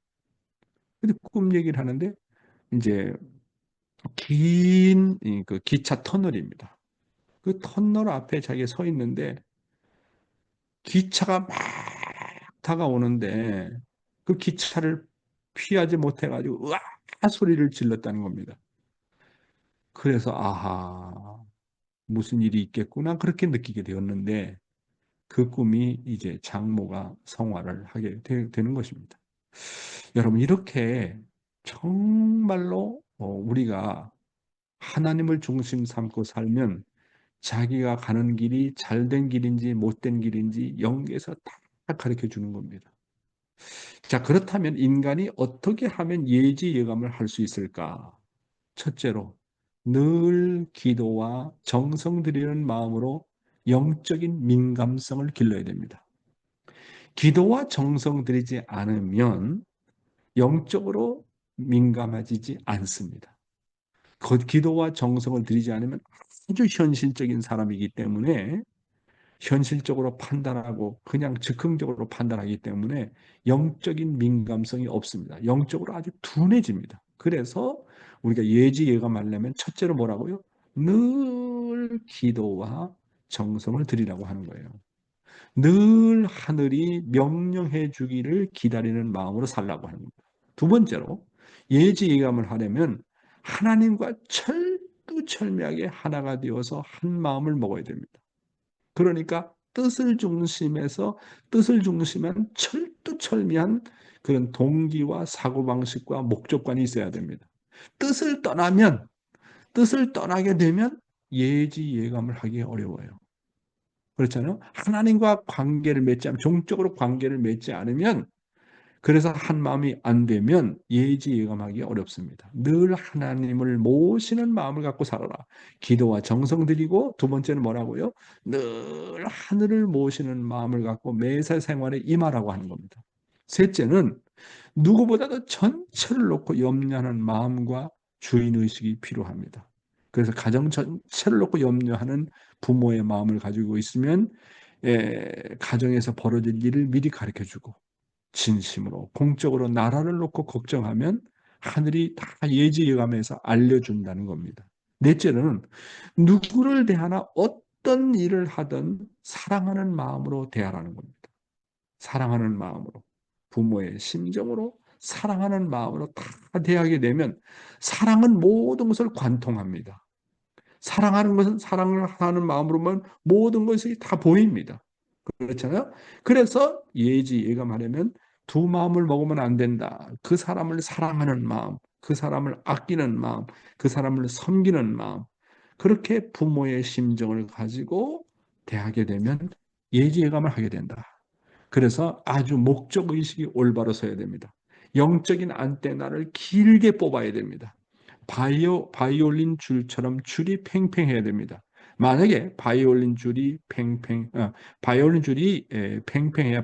근데 꿈 얘기를 하는데, 이제 긴 그 기차 터널입니다. 그 터널 앞에 자기가 서 있는데 기차가 막 다가오는데 그 기차를 피하지 못해가지고 으아 소리를 질렀다는 겁니다. 그래서 아하 무슨 일이 있겠구나 그렇게 느끼게 되었는데 그 꿈이 이제 장모가 성화를 하게 되는 것입니다. 여러분 이렇게 정말로 우리가 하나님을 중심 삼고 살면 자기가 가는 길이 잘된 길인지 못된 길인지 영계에서 다 가르쳐 주는 겁니다. 자, 그렇다면 인간이 어떻게 하면 예지 예감을 할 수 있을까? 첫째로, 늘 기도와 정성 들이는 마음으로 영적인 민감성을 길러야 됩니다. 기도와 정성 들이지 않으면 영적으로 민감해지지 않습니다. 기도와 정성을 들이지 않으면 아주 현실적인 사람이기 때문에 현실적으로 판단하고 그냥 즉흥적으로 판단하기 때문에 영적인 민감성이 없습니다. 영적으로 아주 둔해집니다. 그래서 우리가 예지 예감하려면 첫째로 뭐라고요? 늘 기도와 정성을 드리라고 하는 거예요. 늘 하늘이 명령해 주기를 기다리는 마음으로 살라고 하는 겁니다. 두 번째로 예지 예감을 하려면 하나님과 철두철미하게 하나가 되어서 한 마음을 먹어야 됩니다. 그러니까 뜻을 중심해서 뜻을 중심한 철두철미한 그런 동기와 사고방식과 목적관이 있어야 됩니다. 뜻을 떠나게 되면 예지 예감을 하기 어려워요. 그렇잖아요. 하나님과 관계를 맺지 않으면 종적으로 관계를 맺지 않으면 그래서 한 마음이 안 되면 예지 예감하기 어렵습니다. 늘 하나님을 모시는 마음을 갖고 살아라. 기도와 정성 드리고 두 번째는 뭐라고요? 늘 하늘을 모시는 마음을 갖고 매사 생활에 임하라고 하는 겁니다. 셋째는 누구보다도 전체를 놓고 염려하는 마음과 주인의식이 필요합니다. 그래서 가정 전체를 놓고 염려하는 부모의 마음을 가지고 있으면 가정에서 벌어질 일을 미리 가르쳐주고 진심으로 공적으로 나라를 놓고 걱정하면 하늘이 다 예지예감해서 알려준다는 겁니다. 넷째로는 누구를 대하나 어떤 일을 하든 사랑하는 마음으로 대하라는 겁니다. 사랑하는 마음으로 부모의 심정으로 사랑하는 마음으로 다 대하게 되면 사랑은 모든 것을 관통합니다. 사랑하는 것은 사랑을 하는 마음으로만 모든 것이 다 보입니다. 그렇잖아요. 그래서 예지 예감하려면 두 마음을 먹으면 안 된다. 그 사람을 사랑하는 마음, 그 사람을 아끼는 마음, 그 사람을 섬기는 마음. 그렇게 부모의 심정을 가지고 대하게 되면 예지 예감을 하게 된다. 그래서 아주 목적 의식이 올바로 서야 됩니다. 영적인 안테나를 길게 뽑아야 됩니다. 바이올린 줄처럼 줄이 팽팽해야 됩니다. 만약에 바이올린 줄이 팽팽해야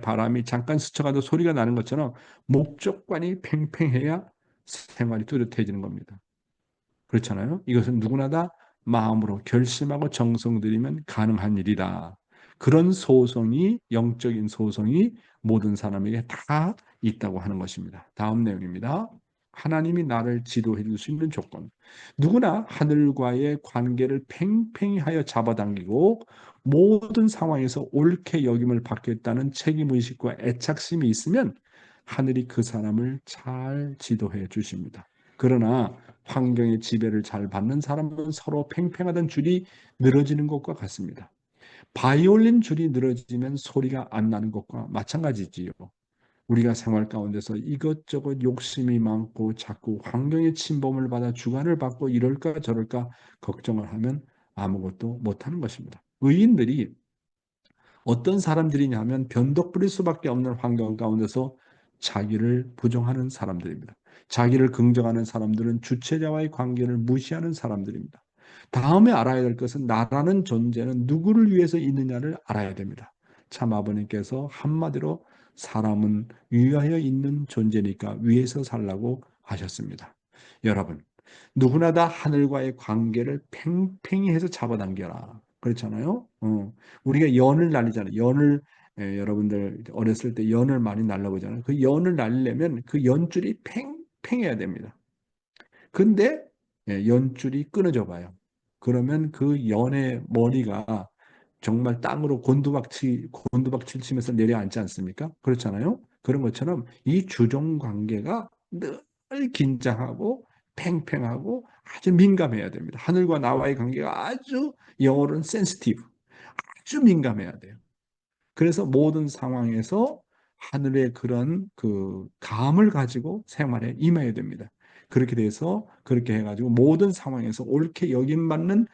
바람이 잠깐 스쳐가도 소리가 나는 것처럼 목적관이 팽팽해야 생활이 뚜렷해지는 겁니다. 그렇잖아요. 이것은 누구나 다 마음으로 결심하고 정성 들이면 가능한 일이다. 그런 소성이 영적인 소성이 모든 사람에게 다 있다고 하는 것입니다. 다음 내용입니다. 하나님이 나를 지도해 줄 수 있는 조건. 누구나 하늘과의 관계를 팽팽히 하여 잡아당기고 모든 상황에서 옳게 여김을 받겠다는 책임의식과 애착심이 있으면 하늘이 그 사람을 잘 지도해 주십니다. 그러나 환경의 지배를 잘 받는 사람은 서로 팽팽하던 줄이 늘어지는 것과 같습니다. 바이올린 줄이 늘어지면 소리가 안 나는 것과 마찬가지지요. 우리가 생활 가운데서 이것저것 욕심이 많고 자꾸 환경의 침범을 받아 주관을 받고 이럴까 저럴까 걱정을 하면 아무것도 못하는 것입니다. 의인들이 어떤 사람들이냐 하면 변덕 부릴 수밖에 없는 환경 가운데서 자기를 부정하는 사람들입니다. 자기를 긍정하는 사람들은 주체자와의 관계를 무시하는 사람들입니다. 다음에 알아야 될 것은 나라는 존재는 누구를 위해서 있느냐를 알아야 됩니다. 참 아버님께서 한마디로 사람은 위하여 있는 존재니까 위에서 살라고 하셨습니다. 여러분, 누구나 다 하늘과의 관계를 팽팽히 해서 잡아당겨라. 그렇잖아요. 우리가 연을 날리잖아요. 연을 여러분들 어렸을 때 연을 많이 날려보잖아요. 그 연을 날리려면 그 연줄이 팽팽해야 됩니다. 근데 연줄이 끊어져 봐요. 그러면 그 연의 머리가 정말 땅으로 곤두박질 치면서 내려앉지 않습니까? 그렇잖아요. 그런 것처럼 이 주종 관계가 늘 긴장하고 팽팽하고 아주 민감해야 됩니다. 하늘과 나와의 관계가 아주 영어로는 센시티브, 아주 민감해야 돼요. 그래서 모든 상황에서 하늘의 그런 그 감을 가지고 생활에 임해야 됩니다. 그렇게 돼서 그렇게 해가지고 모든 상황에서 옳게 여김받는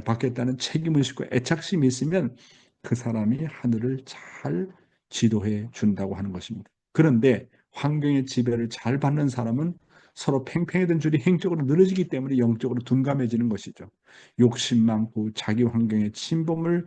받겠다는 책임의식과 애착심이 있으면 그 사람이 하늘을 잘 지도해 준다고 하는 것입니다. 그런데 환경의 지배를 잘 받는 사람은 서로 팽팽해던 줄이 행적으로 늘어지기 때문에 영적으로 둔감해지는 것이죠. 욕심 많고 자기 환경의 침범을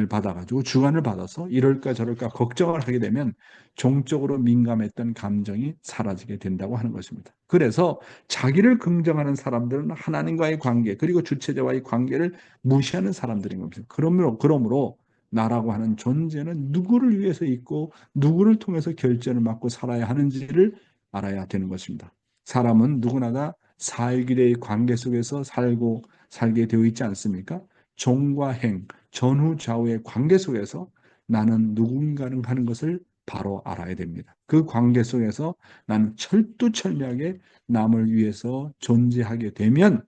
받아가지고 주관을 받아서 이럴까 저럴까 걱정을 하게 되면 종적으로 민감했던 감정이 사라지게 된다고 하는 것입니다. 그래서 자기를 긍정하는 사람들은 하나님과의 관계 그리고 주체자와의 관계를 무시하는 사람들인 겁니다. 그러므로 나라고 하는 존재는 누구를 위해서 있고 누구를 통해서 결전을 맡고 살아야 하는지를 알아야 되는 것입니다. 사람은 누구나 다 사회기대의 관계 속에서 살게 되어 있지 않습니까? 종과 행, 전후 좌우의 관계 속에서 나는 누군가는 하는 것을 바로 알아야 됩니다. 그 관계 속에서 나는 철두철미하게 남을 위해서 존재하게 되면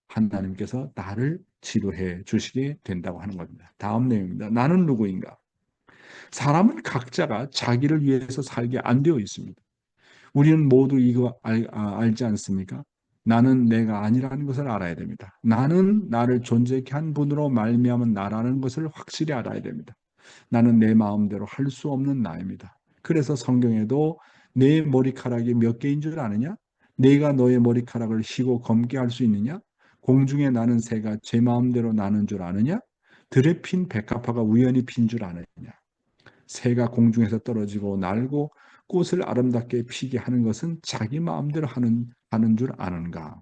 하나님께서 나를 지도해 주시게 된다고 하는 겁니다. 다음 내용입니다. 나는 누구인가? 사람은 각자가 자기를 위해서 살게 안 되어 있습니다. 우리는 모두 이거 알지 않습니까? 나는 내가 아니라는 것을 알아야 됩니다. 나는 나를 존재케 한 분으로 말미암은 나라는 것을 확실히 알아야 됩니다. 나는 내 마음대로 할 수 없는 나입니다. 그래서 성경에도 내 머리카락이 몇 개인 줄 아느냐? 내가 너의 머리카락을 희고 검게 할 수 있느냐? 공중에 나는 새가 제 마음대로 나는 줄 아느냐? 들에 핀 백합화가 우연히 핀 줄 아느냐? 새가 공중에서 떨어지고 날고 꽃을 아름답게 피게 하는 것은 자기 마음대로 하는 줄 아는가?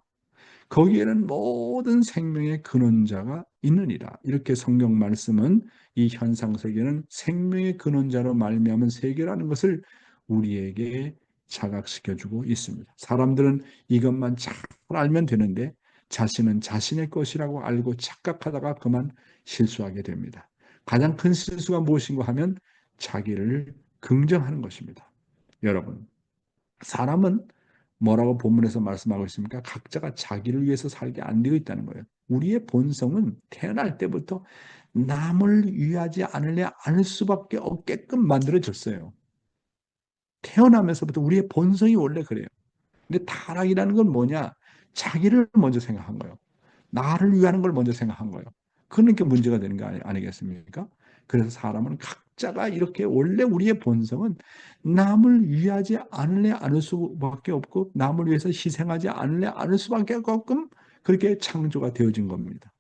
거기에는 모든 생명의 근원자가 있느니라. 이렇게 성경 말씀은 이 현상 세계는 생명의 근원자로 말미암은 세계라는 것을 우리에게 자각시켜주고 있습니다. 사람들은 이것만 잘 알면 되는데 자신은 자신의 것이라고 알고 착각하다가 그만 실수하게 됩니다. 가장 큰 실수가 무엇인가 하면 자기를 긍정하는 것입니다. 여러분, 사람은 뭐라고 본문에서 말씀하고 있습니까? 각자가 자기를 위해서 살게 안 되어 있다는 거예요. 우리의 본성은 태어날 때부터 남을 위하지 않을 수밖에 없게끔 만들어졌어요. 태어나면서부터 우리의 본성이 원래 그래요. 근데 타락이라는 건 뭐냐? 자기를 먼저 생각한 거예요. 나를 위하는 걸 먼저 생각한 거예요. 그러니까 문제가 되는 거 아니겠습니까? 그래서 사람은 각자가 이렇게 원래 우리의 본성은 남을 위하지 않을 수밖에 없고 남을 위해서 희생하지 않을 수밖에 없게끔 그렇게 창조가 되어진 겁니다.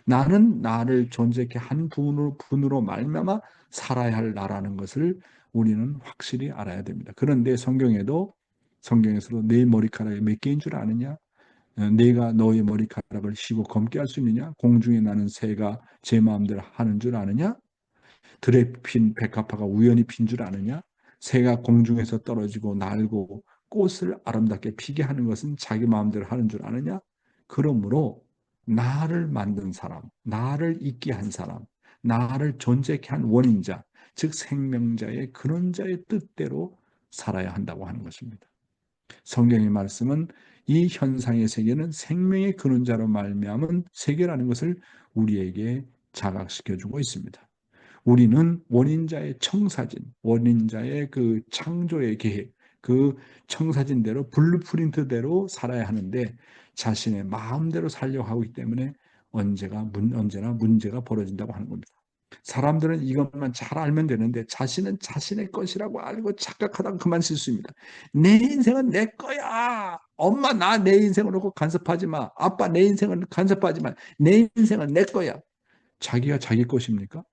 나는 나를 존재케 한 분으로 말미암아 살아야 할 나라는 것을 우리는 확실히 알아야 됩니다. 그런데 성경에서도 내 머리카락이 몇 개인 줄 아느냐? 내가 너의 머리카락을 쉬고 검게 할 수 있느냐? 공중에 나는 새가 제 마음대로 하는 줄 아느냐? 들에 핀 백합화가 우연히 핀 줄 아느냐? 새가 공중에서 떨어지고 날고 꽃을 아름답게 피게 하는 것은 자기 마음대로 하는 줄 아느냐? 그러므로 나를 만든 사람, 나를 있게 한 사람, 나를 존재케 한 원인자, 즉 생명자의 근원자의 뜻대로 살아야 한다고 하는 것입니다. 성경의 말씀은 이 현상의 세계는 생명의 근원자로 말미암은 세계라는 것을 우리에게 자각시켜주고 있습니다. 우리는 원인자의 청사진, 원인자의 그 창조의 계획, 그 청사진대로 블루프린트대로 살아야 하는데 자신의 마음대로 살려고 하기 때문에 언제나 문제가 벌어진다고 하는 겁니다. 사람들은 이것만 잘 알면 되는데 자신은 자신의 것이라고 알고 착각하다가 그만 실수입니다. 내 인생은 내 거야. 엄마 나 내 인생을 놓고 간섭하지 마. 아빠 내 인생을 간섭하지 마. 내 인생은 내 거야. 자기가 자기 것입니까?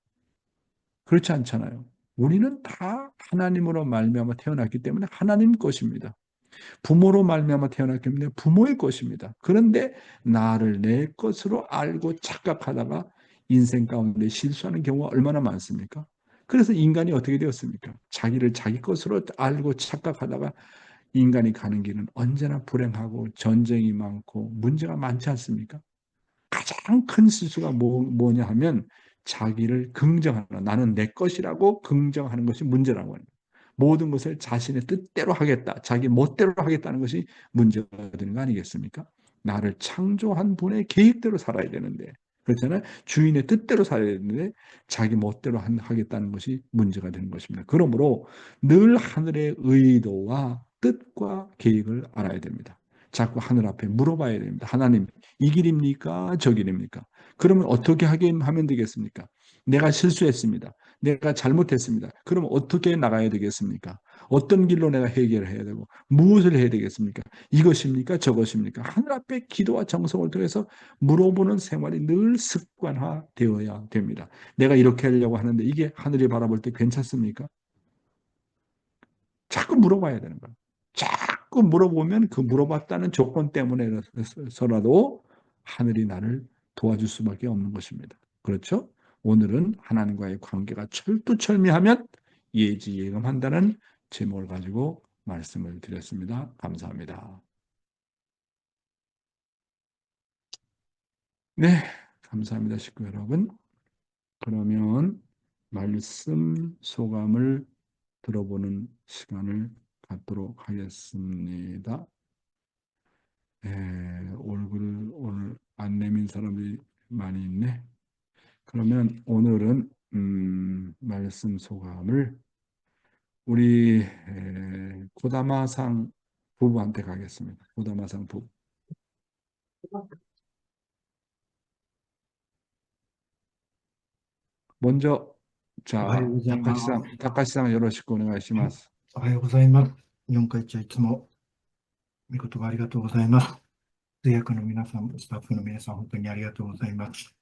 그렇지 않잖아요. 우리는 다 하나님으로 말미암아 태어났기 때문에 하나님 것입니다. 부모로 말미암아 태어났기 때문에 부모의 것입니다. 그런데 나를 내 것으로 알고 착각하다가 인생 가운데 실수하는 경우가 얼마나 많습니까? 그래서 인간이 어떻게 되었습니까? 자기를 자기 것으로 알고 착각하다가 인간이 가는 길은 언제나 불행하고 전쟁이 많고 문제가 많지 않습니까? 가장 큰 실수가 뭐냐 하면 자기를 긍정하는, 나는 내 것이라고 긍정하는 것이 문제라고 합니다. 모든 것을 자신의 뜻대로 하겠다, 자기 멋대로 하겠다는 것이 문제가 되는 거 아니겠습니까? 나를 창조한 분의 계획대로 살아야 되는데, 그렇잖아요. 주인의 뜻대로 살아야 되는데 자기 멋대로 하겠다는 것이 문제가 되는 것입니다. 그러므로 늘 하늘의 의도와 뜻과 계획을 알아야 됩니다. 자꾸 하늘 앞에 물어봐야 됩니다. 하나님, 이 길입니까? 저 길입니까? 그러면 어떻게 하면 되겠습니까? 내가 실수했습니다. 내가 잘못했습니다. 그럼 어떻게 나가야 되겠습니까? 어떤 길로 내가 해결을 해야 되고 무엇을 해야 되겠습니까? 이것입니까? 저것입니까? 하늘 앞에 기도와 정성을 통해서 물어보는 생활이 늘 습관화되어야 됩니다. 내가 이렇게 하려고 하는데 이게 하늘이 바라볼 때 괜찮습니까? 자꾸 물어봐야 되는 거예요. 자꾸 물어보면 그 물어봤다는 조건 때문에서라도 하늘이 나를 도와줄 수밖에 없는 것입니다. 그렇죠? 오늘은 하나님과의 관계가 철두철미하면 예지예금한다는 제목을 가지고 말씀을 드렸습니다. 감사합니다. 네, 감사합니다, 식구 여러분. 그러면 말씀 소감을 들어보는 시간을 갖도록 하겠습니다. 얼굴을 오늘 안 내민 사람이 많이 있네. 그러면 오늘은 말씀 소감을 우리 고다마상 부부한테 가겠습니다. 고다마상 부부. 먼저 おはよ 자 うございます。 다카시상 요로시ku 오네가이시마스. おはようございます。4回一いつも御言葉ありがとうございます。通訳の皆さん、スタッフの皆さん、本当にありがとうございます。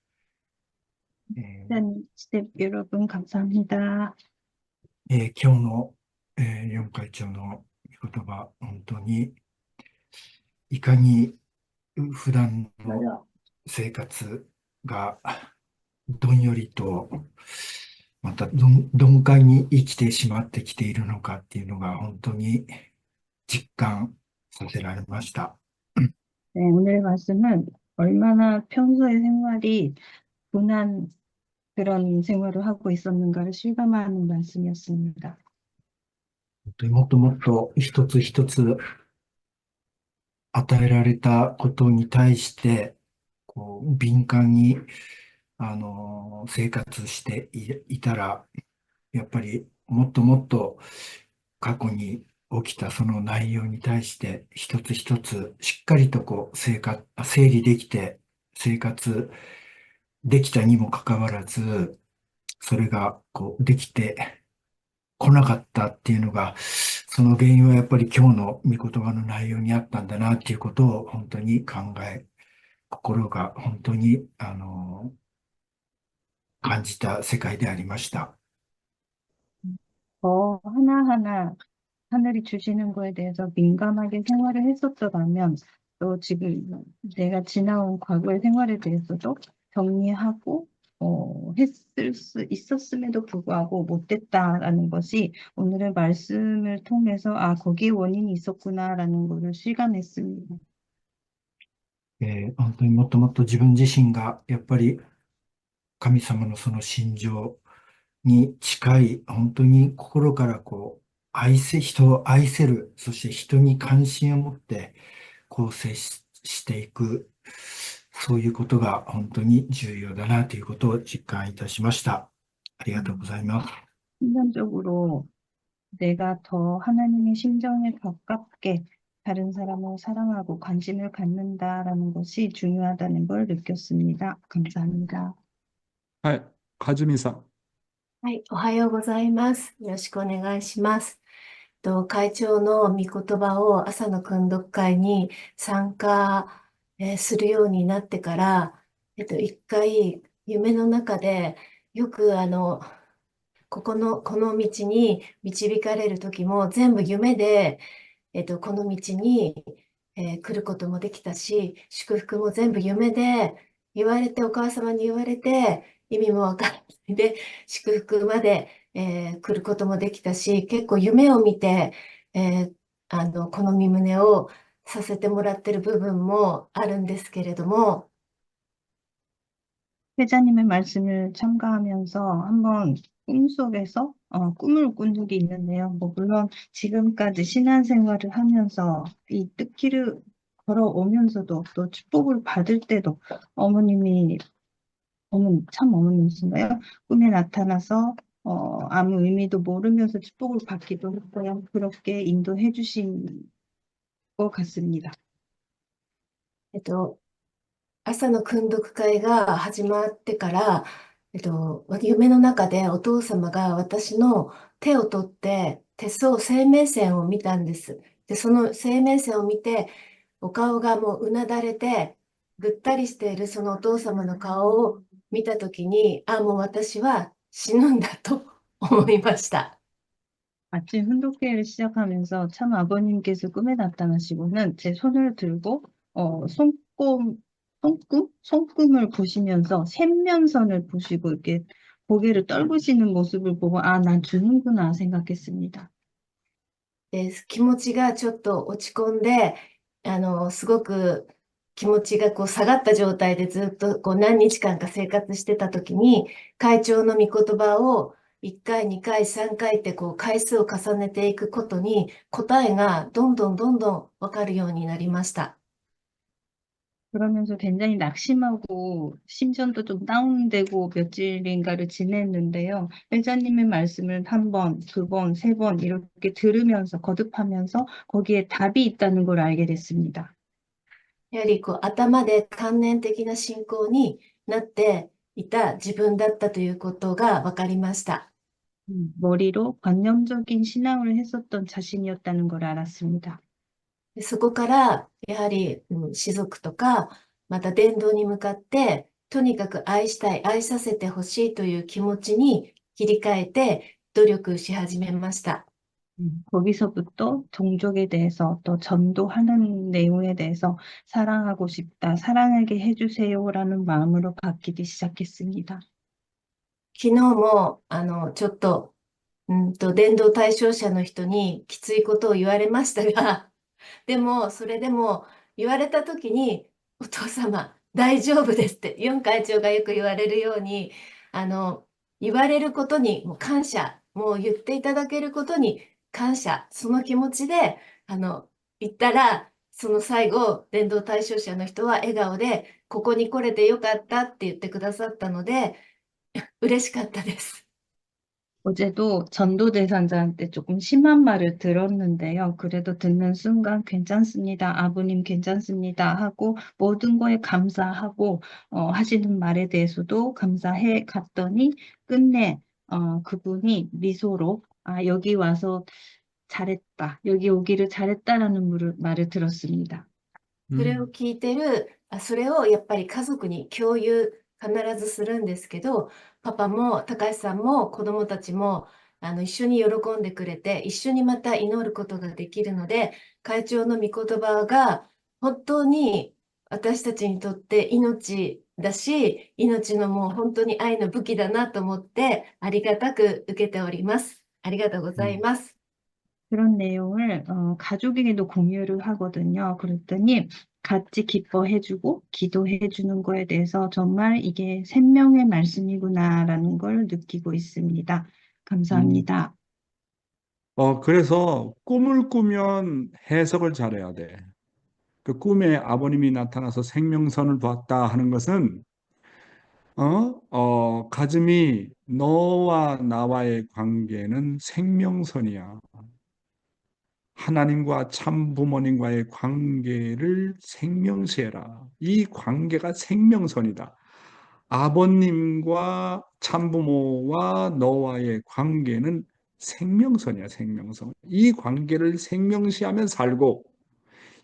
스텝 여러분 감사합니다. 今日の、4回長の御言葉、本当にいかに普段の生活がどんよりと、また鈍感に生きてしまってきているのかっていうのが本当に実感させられました。 네, 오늘의 말씀은 얼마나 평소의 생활이 분한 그런 생활을 하고 있었는가를 실감하는 말씀이었습니다. 本当にもっともっと一つ一つ与えられたことに対して、敏感に、生活していたら、やっぱりもっともっと過去に起きたその内容に対して一つ一つしっかりと整理できて生活できたにもかかわらず、それができてこなかったっていうのが、その原因はやっぱり今日の御言葉の内容にあったんだなっていうことを本当に心が本当に感じた世界でありました。 하나하나 하늘이 주시는 거에 대해서 민감하게 생활을 했었더라면 또 지금 내가 지나온 과거의 생활에 대해서도 정리하고 했을 수 있었음에도 불구하고 못됐다라는 것이 오늘의 말씀을 통해서 거기에 원인이 있었구나라는 것을 실감했습니다. 本当にもっともっと自分自身がやっぱり神様のその心情に近い、本当に心から人を愛せる、そして人に関心を持って、構成していく、そういうことが本当に重要だなということを実感いたしました。ありがとうございます。 심전적으로 내가 더 하나님의 심정에 가깝게 다른 사람을 사랑하고 관심을 갖는다라는 것이 중요하다는 걸 느꼈습니다. 감사합니다. はい。かずみさん。はい、おはようございます。よろしくお願いします。会長の御言葉を朝の訓読会に参加、するようになってから、一回夢の中でよくこの道に導かれる時も全部夢で、この道に、来ることもできたし、祝福も全部夢で言われて、お母様に言われて、意味もわからないで、祝福まで、来ることもできたし、結構夢を見て、この身旨をさせてもらってる部分もあるんですけれども、 회장님의 말씀을 참가하면서 한번 꿈속에서 꿈을 꾼 적이 있는데요. 뭐 물론 지금까지 신앙생활을 하면서 이 뜻길을 걸어오면서도 또 축복을 받을 때도 어머님이 참 어머님이신가요? 꿈에 나타나서 아무 의미도 모르면서 축복을 받기도 했고요. 그렇게 인도해 주신 것 같습니다. 朝の訓読会が始まってから、夢の中でお父様が私の手を取って生命線を見たんです。で、その生命線を見て、お顔がもううなだれて、ぐったりしているそのお父様の顔を見たときに、あ、もう私は死ぬんだと思いました。 아침 훈독회를 시작하면서 참 아버님께서 꿈에 나타나시고는 제 손을 들고 손금을 보시면서 샘면선을 보시고 이렇게 고개를 떨구시는 모습을 보고 아, 난 죽는구나 생각했습니다. 気持ちがちょっと落ち込んで、すごく気持ちがこう下がった状態でずっとこう何日間か生活してたときに、会長の御言葉を1回、2回、3回ってこう回数を重ねていくことに、答えがどんどんわかるようになりました。 그러면서 굉장히 낙심하고 심전도 좀 다운되고 며칠인가를 지냈는데요. 회장님의 말씀을 한 번, 두 번, 세 번 이렇게 들으면서 거듭하면서 거기에 답이 있다는 걸 알게 됐습니다. やはりこう頭で観念的な信仰になっていた自分だったということがわかりました。 머리로 관념적인 신앙을 했었던 자신이었다는 걸 알았습니다. でそこから、やはり、士族とか、また伝道に向かって、とにかく愛したい、愛させてほしいという気持ちに切り替えて努力し始めました。 거기서부터 종족에 대해서 또 전도하는 내용에 대해서 사랑하고 싶다, 사랑하게 해주세요라는 마음으로 바뀌기 시작했습니다. 昨日も、ちょっと、伝道対象者の人にきついことを言われましたが、でも、それでも言われたときに、お父様、大丈夫ですって、ユン会長がよく言われるように、言われることにもう感謝、もう言っていただけることに感謝、その気持ちで、言ったら、その最後、伝道対象者の人は笑顔で、ここに来れてよかったって言ってくださったので、嬉しかったです。 어제도 전도 대상자한테 조금 심한 말을 들었는데요. 그래도 듣는 순간 괜찮습니다. 아버님 괜찮습니다. 하고 모든 거에 감사하고 하시는 말에 대해서도 감사해 갔더니 끝내 그분이 미소로 아, 여기 와서 잘했다. 여기 오기를 잘했다라는 말을 들었습니다. それを聞いてる、それをやっぱり家族に共有必ずするんですけど、パパも高橋さんも子どもたちも一緒に喜んでくれて、一緒にまた祈ることができるので、会長の御言葉が本当に私たちにとって命だし、命のもう本当に愛の武器だなと思ってありがたく受けております。ありがとうございます。 그런 내용을 가족에게도 공유를 하거든요. 그랬더니 같이 기뻐해주고 기도해주는 거에 대해서 정말 이게 생명의 말씀이구나라는 걸 느끼고 있습니다. 감사합니다. 그래서 꿈을 꾸면 해석을 잘해야 돼. 그 꿈에 아버님이 나타나서 생명선을 봤다 하는 것은 가즈미 너와 나와의 관계는 생명선이야. 하나님과 참 부모님과의 관계를 생명시해라. 이 관계가 생명선이다. 아버님과 참부모와 너와의 관계는 생명선이야, 생명선. 이 관계를 생명시하면 살고,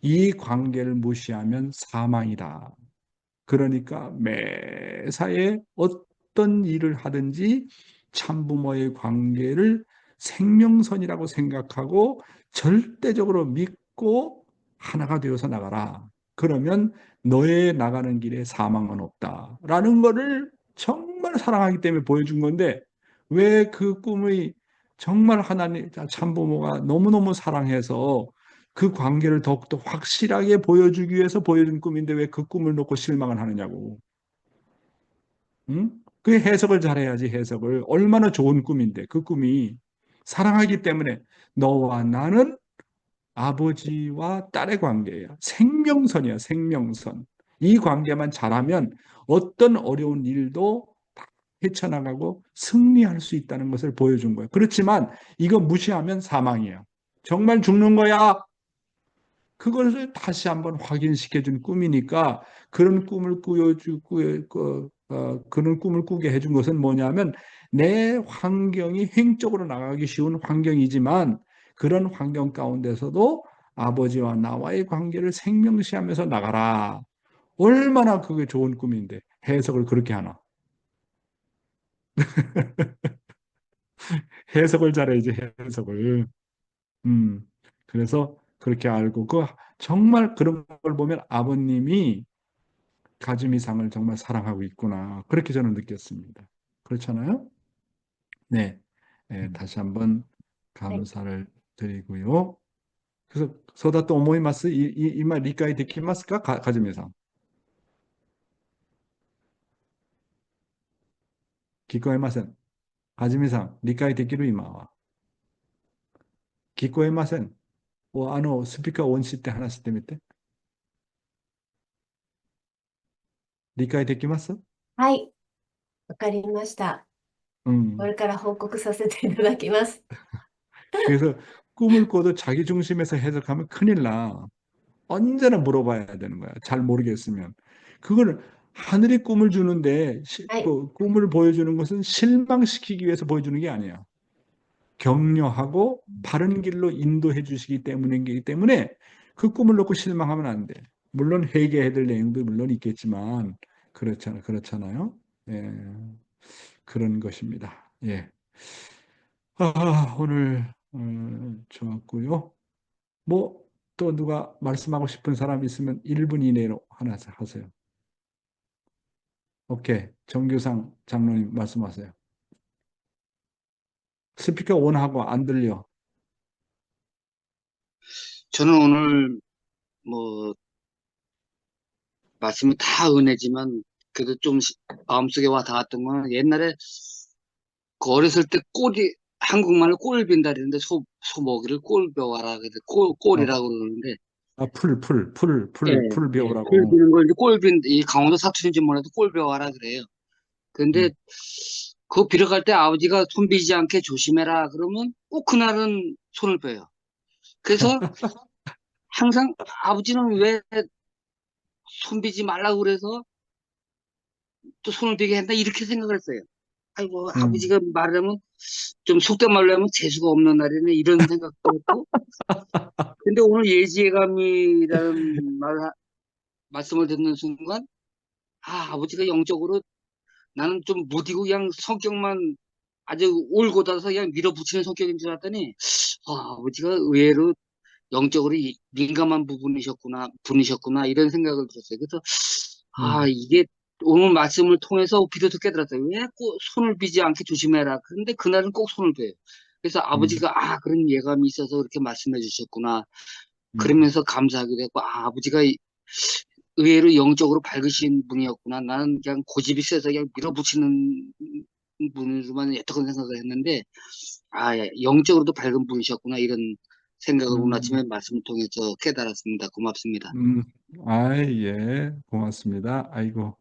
이 관계를 무시하면 사망이다. 그러니까 매사에 어떤 일을 하든지 참부모의 관계를 생명선이라고 생각하고 절대적으로 믿고 하나가 되어서 나가라. 그러면 너의 나가는 길에 사망은 없다라는 것을 정말 사랑하기 때문에 보여준 건데, 왜 그 꿈의 정말 하나님 참부모가 너무너무 사랑해서 그 관계를 더욱더 확실하게 보여주기 위해서 보여준 꿈인데 왜 그 꿈을 놓고 실망을 하느냐고. 응? 그 해석을 잘해야지. 해석을. 얼마나 좋은 꿈인데 그 꿈이 사랑하기 때문에 너와 나는 아버지와 딸의 관계야. 생명선이야, 생명선. 이 관계만 잘하면 어떤 어려운 일도 다 헤쳐나가고 승리할 수 있다는 것을 보여준 거야. 그렇지만 이거 무시하면 사망이야. 정말 죽는 거야. 그것을 다시 한번 확인시켜준 꿈이니까 그런 꿈을 그런 꿈을 꾸게 해준 것은 뭐냐면 내 환경이 행적으로 나가기 쉬운 환경이지만 그런 환경 가운데서도 아버지와 나와의 관계를 생명시하면서 나가라. 얼마나 그게 좋은 꿈인데 해석을 그렇게 하나. 해석을 잘해야지, 해석을. 음. 그래서 그렇게 알고 정말 그런 걸 보면 아버님이 가즈미상을 정말 사랑하고 있구나. 그렇게 저는 느꼈습니다. 그렇잖아요? 네. 네, 다시 한번 はい。감사를 드리고요. 그래서 소다또 오모이마스 이말 리카이 되키마스까? 가즈미상. 기코에마센. 가즈미상 리카이 되키루 이마와. 기코에마센. 스피커 원시 때 하나씩 때문에 리카이 되키마스?はい。わかりました。こ 음. れから報告させていただきます。 그래서 꿈을 꿔도 자기 중심에서 해석하면 큰일 나. 언제나 물어봐야 되는 거야. 잘 모르겠으면. 그걸 하늘이 꿈을 주는데はい。그 꿈을 보여주는 것은 실망시키기 위해서 보여주는 게 아니야. 격려하고 바른 길로 인도해 주시기 때문이기 때문에 그 꿈을 놓고 실망하면 안 돼. 물론 회개해야 될 내용도 물론 있겠지만 그렇잖아요. 예, 그런 것입니다. 예. 오늘 좋았고요. 뭐 또 누가 말씀하고 싶은 사람 있으면 1분 이내로 하나 하세요. 오케이. 정규상 장로님 말씀하세요. 스피커 온하고 안 들려. 저는 오늘 뭐 말씀이 다 은혜지만 그래도 좀 마음속에 와 닿았던 건 옛날에 그 어렸을 때 꼴이 한국말로 꼴 빈다 그러는데 소먹이를 꼴 배워라 그래 어, 꼴이라고 그러는데 예, 풀 예, 꼴 배우라고. 비는 걸 이제 이 강원도 사투리인지 몰라도 꼴 배워라 그래요. 근데 음, 그거 빌어갈 때 아버지가 손 비지 않게 조심해라 그러면 꼭 그날은 손을 빼요. 그래서 항상 아버지는 왜 손 비지 말라고 그래서 또 손을 비게 한다 이렇게 생각을 했어요. 아이고 음, 아버지가 말하면 좀 속된 말로 하면 재수가 없는 날이네 이런 생각도 했고 근데 오늘 예지감이라는 말씀을 듣는 순간 아버지가 영적으로 나는 좀 무디고 그냥 성격만 아주 올곧아서 그냥 밀어붙이는 성격인 줄 알았더니 아버지가 의외로 영적으로 민감한 분이셨구나 이런 생각을 들었어요. 그래서 음, 이게 오늘 말씀을 통해서 비로소 깨달았어요. 왜 꼭 손을 비지 않게 조심해라. 그런데 그날은 꼭 손을 빼요. 그래서 음, 아버지가 그런 예감이 있어서 그렇게 말씀해 주셨구나. 음, 그러면서 감사하기도 했고 아버지가 의외로 영적으로 밝으신 분이었구나. 나는 그냥 고집이 세서 그냥 밀어붙이는 분으로만 여태껏 생각을 했는데 예, 영적으로도 밝은 분이셨구나 이런 생각을 오늘 아침에 말씀을 통해서 깨달았습니다. 고맙습니다. 예, 고맙습니다. 아이고,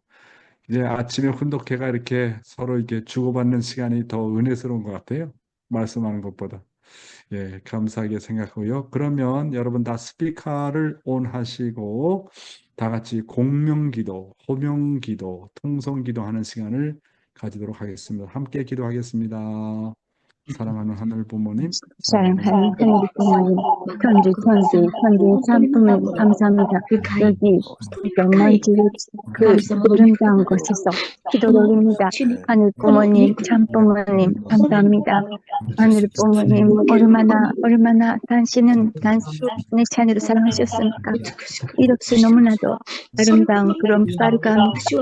이제 아침에 훈독회가 이렇게 서로 이렇게 주고받는 시간이 더 은혜스러운 것 같아요. 말씀하는 것보다. 예, 감사하게 생각하고요. 그러면 여러분 다 스피커를 온 하시고 다 같이 공명기도, 호명기도, 통성기도 하는 시간을 가지도록 하겠습니다. 함께 기도하겠습니다. 사랑하는 하늘 부모님, 사랑하는 하늘 부모님, 천지 참품을 감사합니다. 여기 만지를 그 아름다운 곳에서 기도드립니다. 하늘 부모님, 참 부모님, 감사합니다. 하늘 부모님, 얼마나 당신의 자녀를 사랑하셨습니까? 이렇게 너무나도 아름다운 그런 빨간 그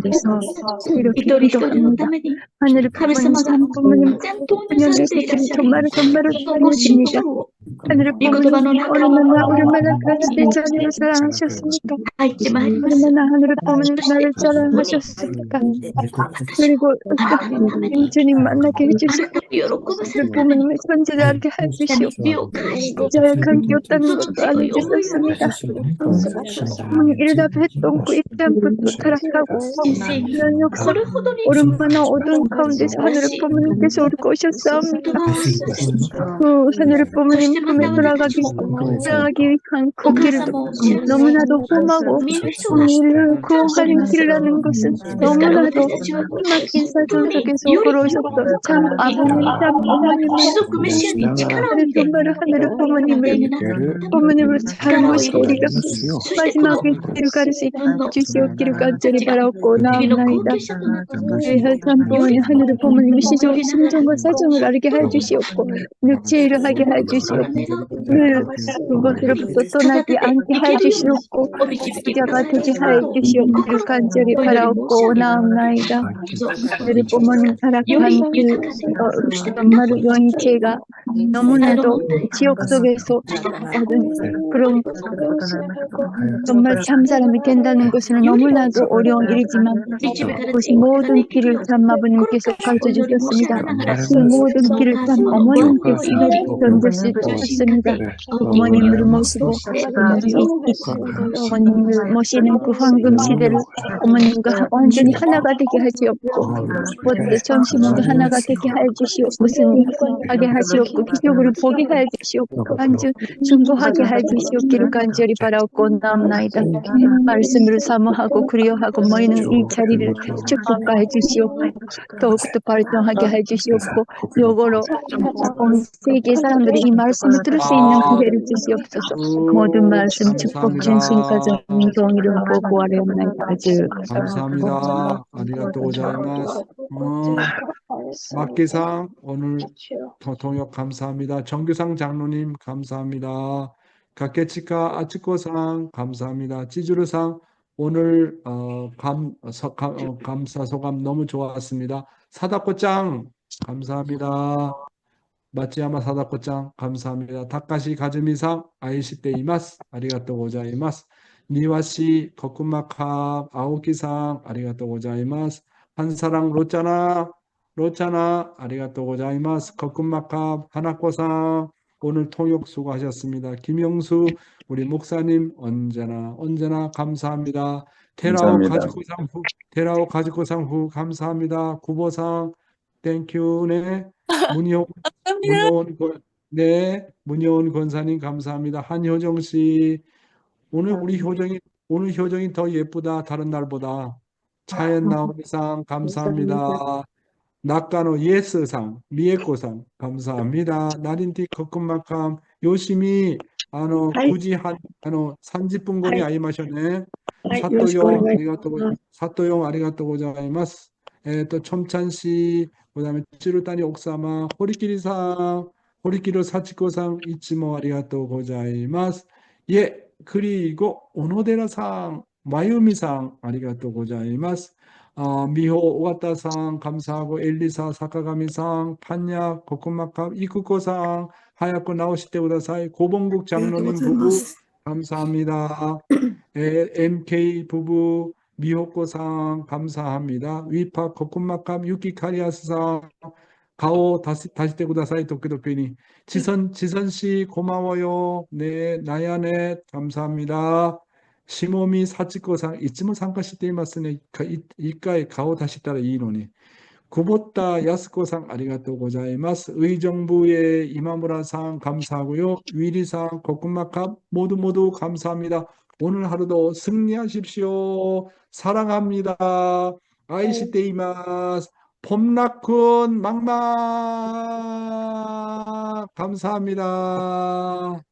그래서 이렇게 기도합니다. 하늘 부모님, 참 부모님, 자녀들에게 정말 사랑하십니다. 하늘 부모님, 얼마나 그렇게 자녀를 사랑하셨습니까? 얼마나 하늘 부모님 나를 사랑하셨습니까? 그리고 어떻게 주님 만나게 해주시고 하늘 부모님의 존재하게 해주시고 저의 관계 없다는 것도 알려주셨습니다. 이러다 했던 그 입장부터 타락하고 그런 역사 얼마나 어두운 가운데서 하늘의 부모님께서 우리 꼬셨사옵니까? 그 하늘의 부모님 품에 돌아가기 위한 그 길도 너무나도 험하고 그 하는 길이라는 것은 너무나도 막힌 사정 속에서 걸어오셨던 참 아버님, 참 어머님을 정말 하늘의 부모님을 잘 모시고 우리가 마지막에 길을 갈 수 있게 주시옵기를 간절히 바라옵고 나옵나이다. 참 부모님, 하늘의 부모님이 심정과 사정을 알게 해주시옵고 육체를 하게 해주시옵고 늘 그것으로부터 떠나지 않게 해주시옵고 기자가 되게 해주시옵기를 간절히 바라옵고 나옵나이다. 하늘의 부모님 타락한 정말 영체가 너무나도 지옥 속에서 그런 정말 참 사람이 된다는 것은 너무나도 어려운 일이지만 그것이 모든 길을 참 아버님께서 가르쳐 주셨습니다. 그 모든 길을 참 어머님께서 던져 주셨습니다. 어머님을 모시고 어머님을 모시는 그 황금 시대를 어머님과 완전히 하나가 되게 하시옵고 그때 전심으로 하나가 되게 해주시옵고 하게 하시옵고 기적으로 보게 해주시옵고 간주 중보하게 해주시옵기를 간절히 바라옵고 나옵나이다. 말씀을 사모하고 그리워하고 모이는 이 자리를 축복해 주시옵고 더욱더 발전하게 해주시옵고 요거로 온 세계 사람들이 이 말씀을 들을 수 있는 기회를 주시옵소서. 모든 말씀 축복 중심까지 동의를 보고 하려옵나이다. 감사합니다. 아리가또 고자이마스. 막기상 오늘 통역 감사합니다. 정규상 장로님 감사합니다. 가케치카 아츠코상 감사합니다. 찌주르상 오늘 감사 소감 너무 좋았습니다. 사다코짱 감사합니다. 마치야마 사다코짱 감사합니다. 다카시 가즈미상 아이시테 이마스 아리가또 고자이마스. 니와시 거쿠마캅 아오키상 아리가또 고자이마스. 한사랑 로짜나 아리가또 고자이마스. 거쿠마캅 하나코상 오늘 통역 수고하셨습니다. 김영수 우리 목사님 언제나 감사합니다. 테라오 가지코상 후 감사합니다. 구보상 땡큐. 네. 문효원 권사님 감사합니다. 한효정 씨 오늘 효정이 더 예쁘다. 다른 날보다. 차연 나오미상 감사합니다. 낙가노 예스상 미에코상 감사합니다. 나린티 거큼마캄 요시미 굳이 산지분고니 아이마셔네. 사토용 아리가또 고자이마스. 또 첨찬 씨 그다음에 찌루따니 옥사마 호리키리 사치코상 이치모 아리가또 고자이마스. 예, 그리고 오노데라상 마유미상 아리가또 고자이마스. 미호 오가타상 감사하고 엘리사 사카가미상 판야 코코마카 이쿠코상 하얗고 나오시테 구다사이 고봉국 장로님 부부 감사합니다. MK 부부 미호코상 감사합니다. 위파 코쿤마캄 유키카리아스상 가오 다시 때 구다사이 도쿄도쿄니 지선 씨 고마워요. 네, 나야네 감사합니다. 시모미 사치코상 이츠모参加していますね. 이까이 가오 다시 따라 이노니. 구보타 야스코상 아리가또 고자이마스. 의정부의 이마무라상 감사하고요. 위리상 코쿤마캄 모두 감사합니다. 오늘 하루도 승리하십시오. 사랑합니다. 아이시테이마스. 폼라쿤 막막 감사합니다.